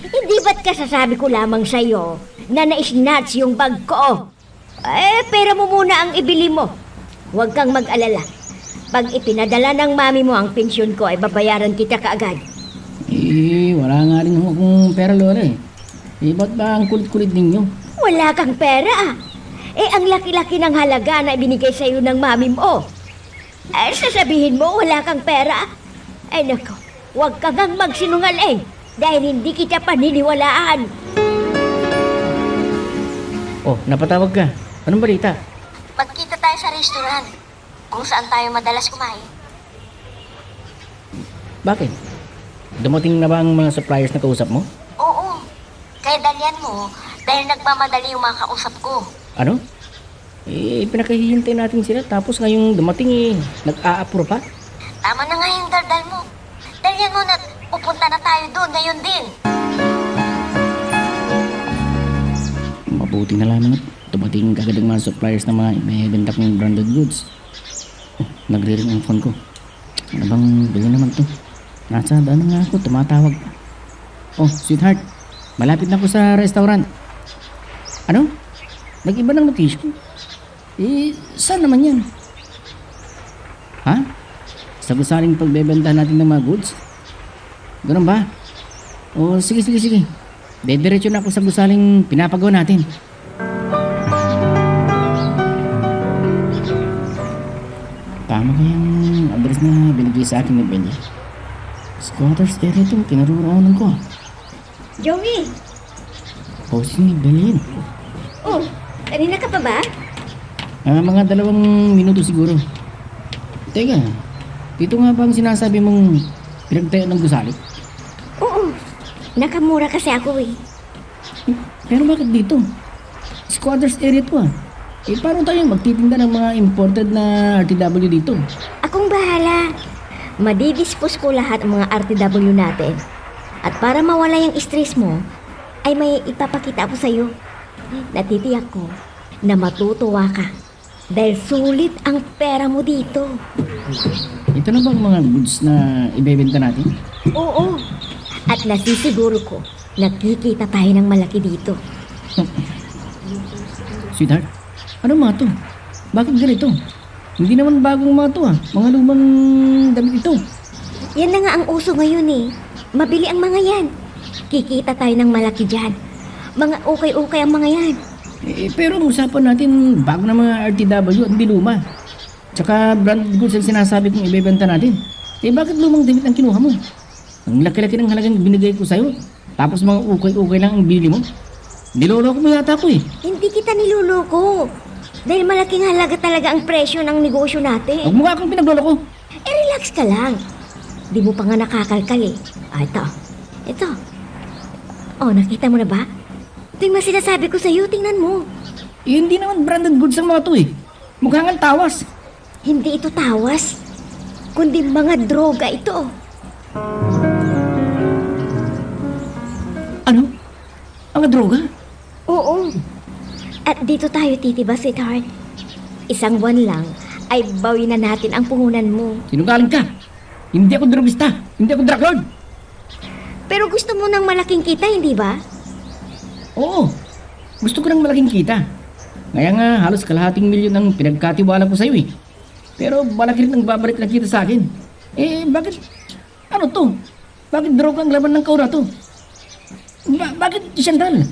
Hindi ba't kasasabi ko lamang sa'yo na na-snatch yung bag ko? Pera mo muna ang ibili mo. Huwag kang mag-alala. Pag ipinadala ng mami mo ang pensyon ko, ay babayaran kita kaagad. Wala nga rin akong pera, Lola eh. Ba't ba ang kulit-kulit ninyo? Wala kang pera. Ang laki-laki ng halaga na ibinigay sa'yo ng mami mo. Sasabihin mo wala kang pera? Nako, huwag kang magsinungaling dahil hindi kita paniniwalaan. Napatawag ka. Anong balita? Magkita tayo sa restaurant kung saan tayo madalas kumain. Bakit? Dumating na ba ang mga suppliers na kausap mo? Oo. Kaya dalian mo dahil nagmamadali yung mga kausap ko. Ano? Pinakahihintay natin sila tapos ngayong dumating nag-a-approve pa? Tama na nga yung daldal mo. Dalian mo na pupunta na tayo doon ngayon din. Mabuti na lamang at dumating kagad ang mga suppliers na mga ibibenta kong branded goods. Nagre-ring ang phone ko. Ano bang bilhin naman to? Nasa daan nga ako, tumatawag. Sweetheart, malapit na ako sa restaurant. Ano? Nag-iba ng location? Saan naman yan? Ha? Sa gusaling pagbebenta natin ng mga goods? Ganun ba? O sige. Dediretso na ako sa gusaling pinapagawa natin. Tama kayang address na binigay sa akin ni Benny? Squatters area itong kinaruroonan ko. Joey! Posting ni Belen. Oh, kanina ka pa ba? Mga 2 minuto siguro. Teka, dito nga ba ang sinasabi mong pinagtayo ng gusali? Oo, nakamura kasi ako eh. Pero bakit dito? Squatters area to ah. Paano tayo magtitinda ng mga imported na RTW dito? Akong bahala. Madidispose ko lahat ng mga RTW natin. At para mawala yung stress mo, ay may ipapakita ako sa'yo. Natitiyak ko na matutuwa ka. Dahil sulit ang pera mo dito. Ito na bang mga goods na ibebenta natin? Oo. At nasisiguro ko, nakikita tayo ng malaki dito. Sweetheart, ano mga to? Bakit ganito? Hindi naman bagong mga to ah. Mga lumang damit ito. Yan na nga ang uso ngayon eh. Mabili ang mga yan. Kikita tayo ng malaki dyan. Mga ukay-ukay ang mga yan. Pero ang usapan natin bago na mga RTW at hindi luma. Tsaka branded goods ang sinasabi kong ibebenta natin. Bakit lumang damit ang kinuha mo? Ang laki-laki ng halagang binigay ko sa'yo. Tapos mga ukay-ukay lang ang binili mo. Niloloko mo yata ako eh. Hindi kita niluloko. Dahil malaking halaga talaga ang presyo ng negosyo natin. Huwag mo nga akong pinagloloko. Relax ka lang. Di mo pa nga nakakalkal eh. Ito. Oh, nakita mo na ba? Ito yung mga sinasabi ko sa'yo, tingnan mo. Hindi naman branded goods ang mga to eh. Mukha nga tawas. Hindi ito tawas, kundi mga droga ito. Ano? Mga droga? Oo. At dito tayo titiba, sweetheart. 1 buwan lang ay bawi na natin ang puhunan mo. Sinungaling ka. Hindi ako drogista. Hindi ako drug lord. Pero gusto mo ng malaking kita, hindi ba? Oo. Gusto ko ng malaking kita. Kaya nga halos 250 milyon ang pinagkatiwala ko sa'yo eh. Pero malaki rin ang babalik na kita sa akin. Bakit? Ano to? Bakit droga ang laman ng kaura to? Bakit sandal?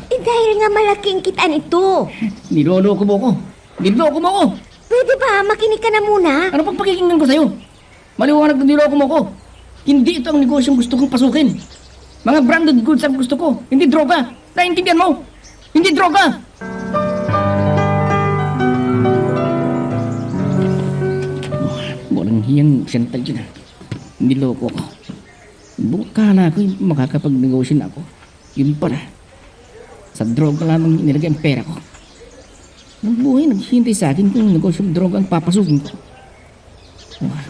Dahil nga malaking kitaan ito. Niloloko mo ko. Niloloko mo ko. Pwede ba? Makinig ka na muna. Ano pang pakikinggan ko sa'yo? Maliwanag na niloloko mo ko. Hindi ito ang negosyong gusto kong pasukin. Mga branded goods ang gusto ko. Hindi droga. Naintindihan mo? Hindi droga. Walang hiyang sentay dyan. Niloko ko. Bukala ko makakapag-negosyo na ako. Yun pala. Sa droga lamang nilagay ang pera ko. Nang buhay, naghihintay sa akin kung negosyong droga ang papasukin ko.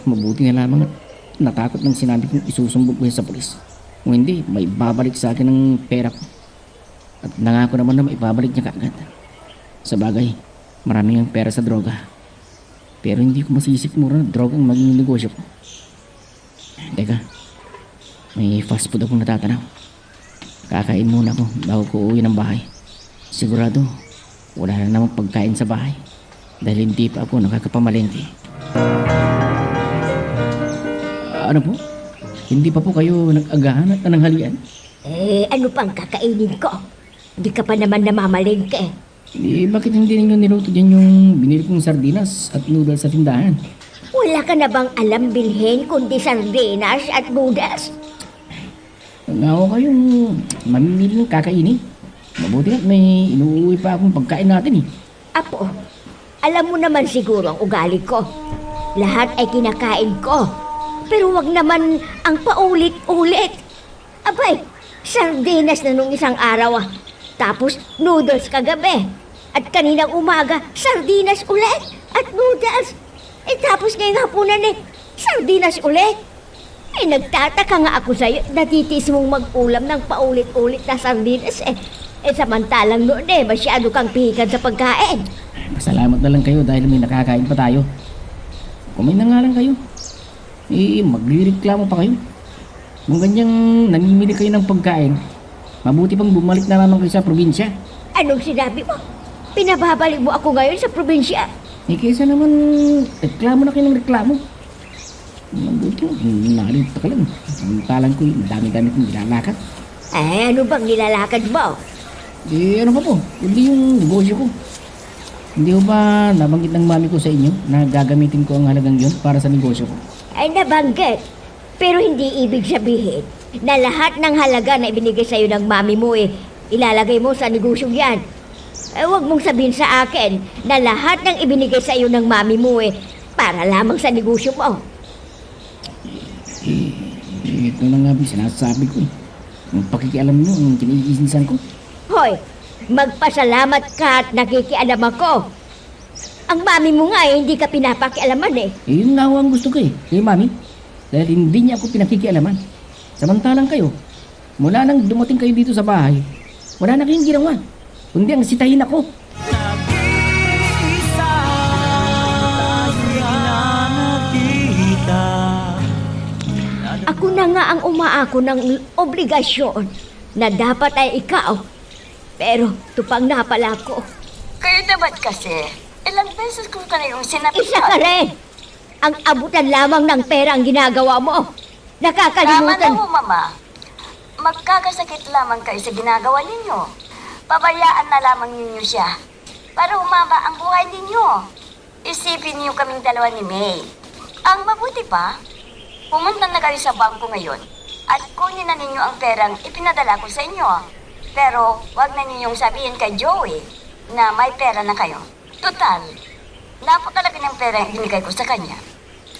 Mabuti na lamang at natakot ng sinabi kong isusumbog ko sa polis. Kung hindi, may babalik sa akin ng pera ko. At nangako naman na maibabalik niya kaagad. Sa bagay, maraming ang pera sa droga. Pero hindi ko masisik mura na droga ang maging negosyo ko. Teka, may fast food akong natatanaw. Kakain muna ako bago ko uwi ng bahay. Sigurado, wala na namang pagkain sa bahay. Dahil hindi pa ako nakakapamalengke. Ano po? Hindi pa po kayo nag-agahan at nananghalian? Ano pang kakainin ko? Hindi ka pa naman namamalengke. Bakit hindi ninyo niluto dyan yung binili kong sardinas at noodles sa tindahan? Wala ka na bang alam bilhin kundi sardinas at noodles? Nga ako kayong mamimili ng kakainin. Mabuti na may inuuwi pa akong pagkain natin eh. Apo, alam mo naman siguro ang ugali ko. Lahat ay kinakain ko. Pero wag naman ang paulit-ulit. Abay, sardinas na nung isang araw ah. Tapos noodles kagabi. At kaninang umaga, sardinas ulit at noodles. Tapos ngayong hapunan sardinas ulit. Nagtataka nga ako sa'yo, natitiis mong mag-ulam ng paulit-ulit na sardinas samantalang noon masyado kang pihikan sa pagkain. Pasalamat na lang kayo dahil may nakakain pa tayo. Kumain na nga lang kayo. Magrereklamo pa kayo. Kung ganyang namimili kayo ng pagkain, mabuti pang bumalik na naman kayo sa probinsya. Anong sinabi mo? pinababalik mo ako ngayon sa probinsya. Eh, kaysa naman, reklamo na kayo ng reklamo. Mabuti, narito ka lang. Ang talang ko, dami-dami kong nilalakad. Eh, ano bang nilalakad mo? Eh, ano pa po? Hindi yung negosyo ko. Hindi ko ba nabanggit ng mami ko sa inyo na gagamitin ko ang halagang yun para sa negosyo ko? Ay, nabanggit. Pero hindi ibig sabihin na lahat ng halaga na ibinigay sa'yo ng mami mo ilalagay mo sa negosyong yan. Eh, huwag mong sabihin sa akin na lahat ng ibinigay sa'yo ng mami mo para lamang sa negosyo mo. Ito na nga sinasabi ko eh. Ang pakikialam nyo, ang kiniisinsan ko. Hoy, magpasalamat ka at nakikialam ako. Ang mami mo nga hindi ka pinapakialaman eh. Eh, yun nga ho ang gusto ko eh. Eh, mami, dahil hindi niya ako pinakikialaman. Samantalang kayo, mula nang dumating kayo dito sa bahay, wala na kayong ginawa. Kundi ang sitahin ako. Ako na nga ang umaako ng obligasyon na dapat ay ikaw. Pero tupang na pala ko. Kayo dapat kasi, ilang beses ko ka na yung sinabi. Isa ka rin! Ang abutan lamang ng pera ang ginagawa mo. Tama na Nakakalimutan. ho, Mama. Magkakasakit lamang kayo sa ginagawa ninyo. Pabayaan na lamang ninyo siya para humaba ang buhay ninyo. Isipin niyo kaming dalawa ni May. Ang mabuti pa, pumunta na kayo sa bangko ngayon at kunin na ninyo ang perang ipinadala ko sa inyo. Pero wag na ninyong sabihin kay Joey na may pera na kayo. Total, napakalaki ng pera yung binigay ko sa kanya.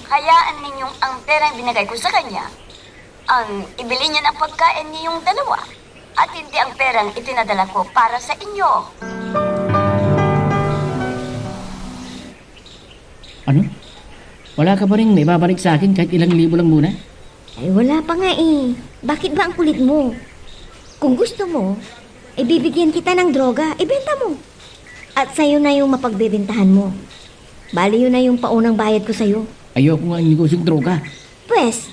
Hayaan ninyong ang pera yung binigay ko sa kanya ang ibili niya ng pagkain niyong dalawa at hindi ang perang itinadala ko para sa inyo. Ano? Wala ka ba rin may babalik sa akin kahit ilang libo lang muna? Ay, wala pa nga eh. Bakit ba ang kulit mo? Kung gusto mo, ibibigyan kita ng droga, ibenta mo. At sa'yo na yung mapagbebentahan mo. Bali yun na yung paunang bayad ko sa'yo. Ayoko nga ang negosyong droga. Pwes,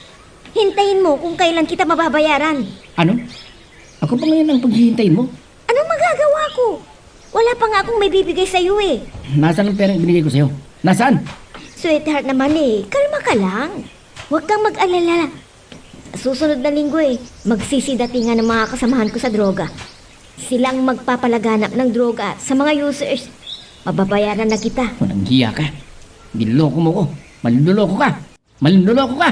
hintayin mo kung kailan kita mababayaran. Ano? Ako pa ngayon ang paghihintayin mo? Anong magagawa ko? Wala pa nga akong may bibigay sa'yo eh. Nasaan ang perang binigay ko sa'yo? Nasaan? Sweetheart naman eh, kalma ka lang. Huwag kang mag-alala. Susunod na linggo magsisidatingan ng mga kasamahan ko sa droga. Silang magpapalaganap ng droga sa mga users. Mababayaran na kita. Walang hiya ka. Niloloko mo ko. Manluloko ka. Manluloko ka.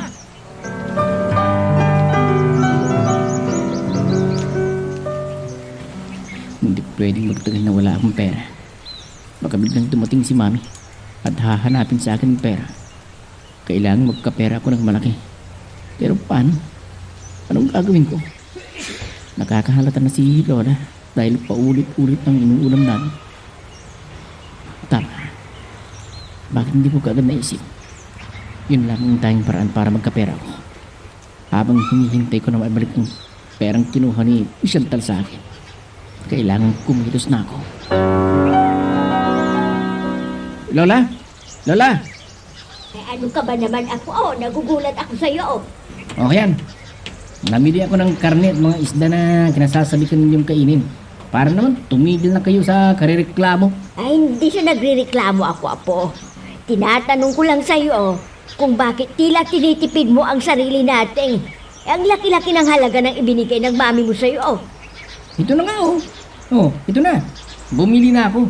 Hindi pwedeng magtagal na wala akong pera. Baka biglang dumating si mami at hahanapin sa akin ng pera. Kailangan magkapera ako ng malaki. Pero paano? Anong gagawin ko? Nakakahalata na si Lola dahil paulit-ulit ang inuulam namin. Tama. Bakit hindi ko kaagad naisip? Yun lang ang tayong paraan para magkapera ako. Habang hinihintay ko na maibalik ang perang kinuha ni Chantal sa akin, kailangan kumilos na ako. Lola? Lola? Eh, ano ka ba naman ako? Oh, nagugulat ako sa'yo. O yan. Namili ako ng karne at mga isda na kinasasabi ko ninyong kainin. Para naman tumigil na kayo sa karireklamo. Ay, hindi siya nagre-reklamo ako, Apo. Tinatanong ko lang sa'yo kung bakit tila tinitipid mo ang sarili natin. Ang laki-laki ng halaga ng ibinigay ng mami mo sa'yo. Ito na nga oh. Oh, ito na. Bumili na ako.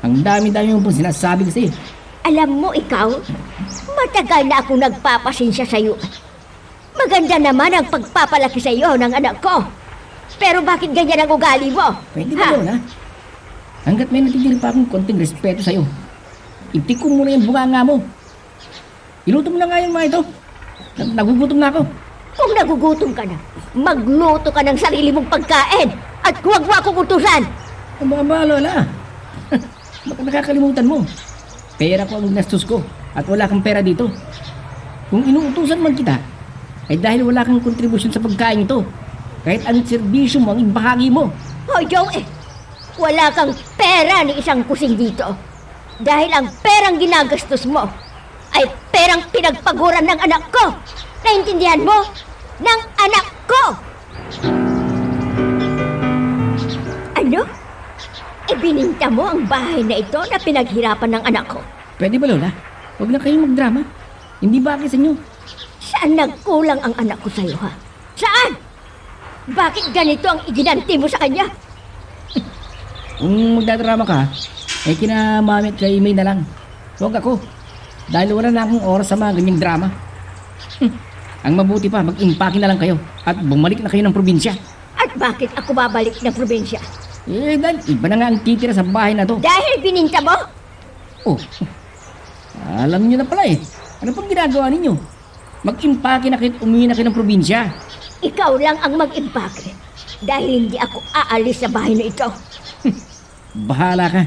Ang dami-dami mo po sinasabi kasi. Alam mo ikaw, matagal na akong nagpapasensya sa'yo. Maganda naman ang pagpapalaki sa'yo ng anak ko. Pero bakit ganyan ang ugali mo? Pwede ba yun, ha? Hanggat may natitira pa akong konting respeto sa'yo, itik ko muna yung bunganga mo. Iluto mo na nga yung mga ito. Nagugutom na ako. Kung nagugutom ka na, magluto ka ng sarili mong pagkain at huwag mo akong utusan. Aba, Lola. Baka nakakalimutan mo. Pera ko ang ginastos ko at wala kang pera dito. Kung inuutusan man kita, ay dahil wala kang kontribusyon sa pagkain ito. Kahit ang serbisyo mo ang ibahagi mo. Hoy, Joey! Wala kang pera ni isang kusing dito. Dahil ang perang ginagastos mo ay perang pinagpaguran ng anak ko. Naintindihan mo? Ng anak ko! Ano? Ibininta mo ang bahay na ito na pinaghirapan ng anak ko. Pwede ba, Lola? Huwag na kayong magdrama. Hindi bagay sa inyo. Saan nagkulang ang anak ko sa'yo, ha? Saan? Bakit ganito ang iginanti mo sa kanya? Kung magdadrama ka, kina mami at kay May na lang. Huwag ako. Dahil wala na akong oras sa mga ganyang drama. Ang mabuti pa, mag-impake na lang kayo at bumalik na kayo ng probinsya. At bakit ako babalik ng probinsya? Dahil iba na nga ang titira sa bahay na to. Dahil bininta mo? Oh, alam niyo na pala eh. Ano pang ginagawa ninyo? Mag-impake na kayo at umuwi na kayo ng probinsya. Ikaw lang ang mag-impake. Dahil hindi ako aalis sa bahay na ito. Bahala ka.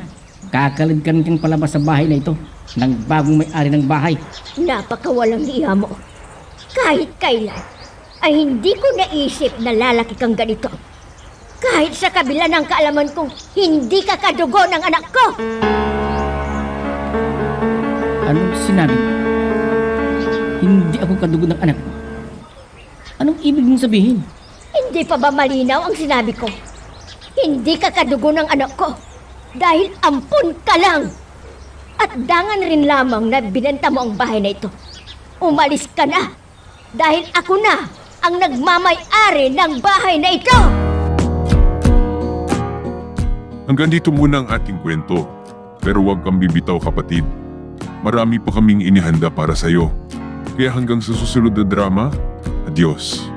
Kakalidkan kang palabas sa bahay na ito ng bagong may-ari ng bahay. Napakawalang hiya mo. Kahit kailan, ay hindi ko naisip na lalaki kang ganito. Kahit sa kabila ng kaalaman kong hindi ka kadugo ng anak ko. Anong sinabi? Hindi ako kadugo ng anak mo. Anong ibig mong sabihin? Hindi pa ba malinaw ang sinabi ko? Hindi ka kadugo ng anak ko. Dahil ampun ka lang. At dangan rin lamang na binenta mo ang bahay na ito. Umalis ka na. Dahil ako na ang nagmamay-ari ng bahay na ito. Hanggang dito muna ang ating kwento. Pero huwag kang bibitaw, kapatid. Marami pa kaming inihanda para sa'yo. Kaya hanggang sa susunod na drama, adios.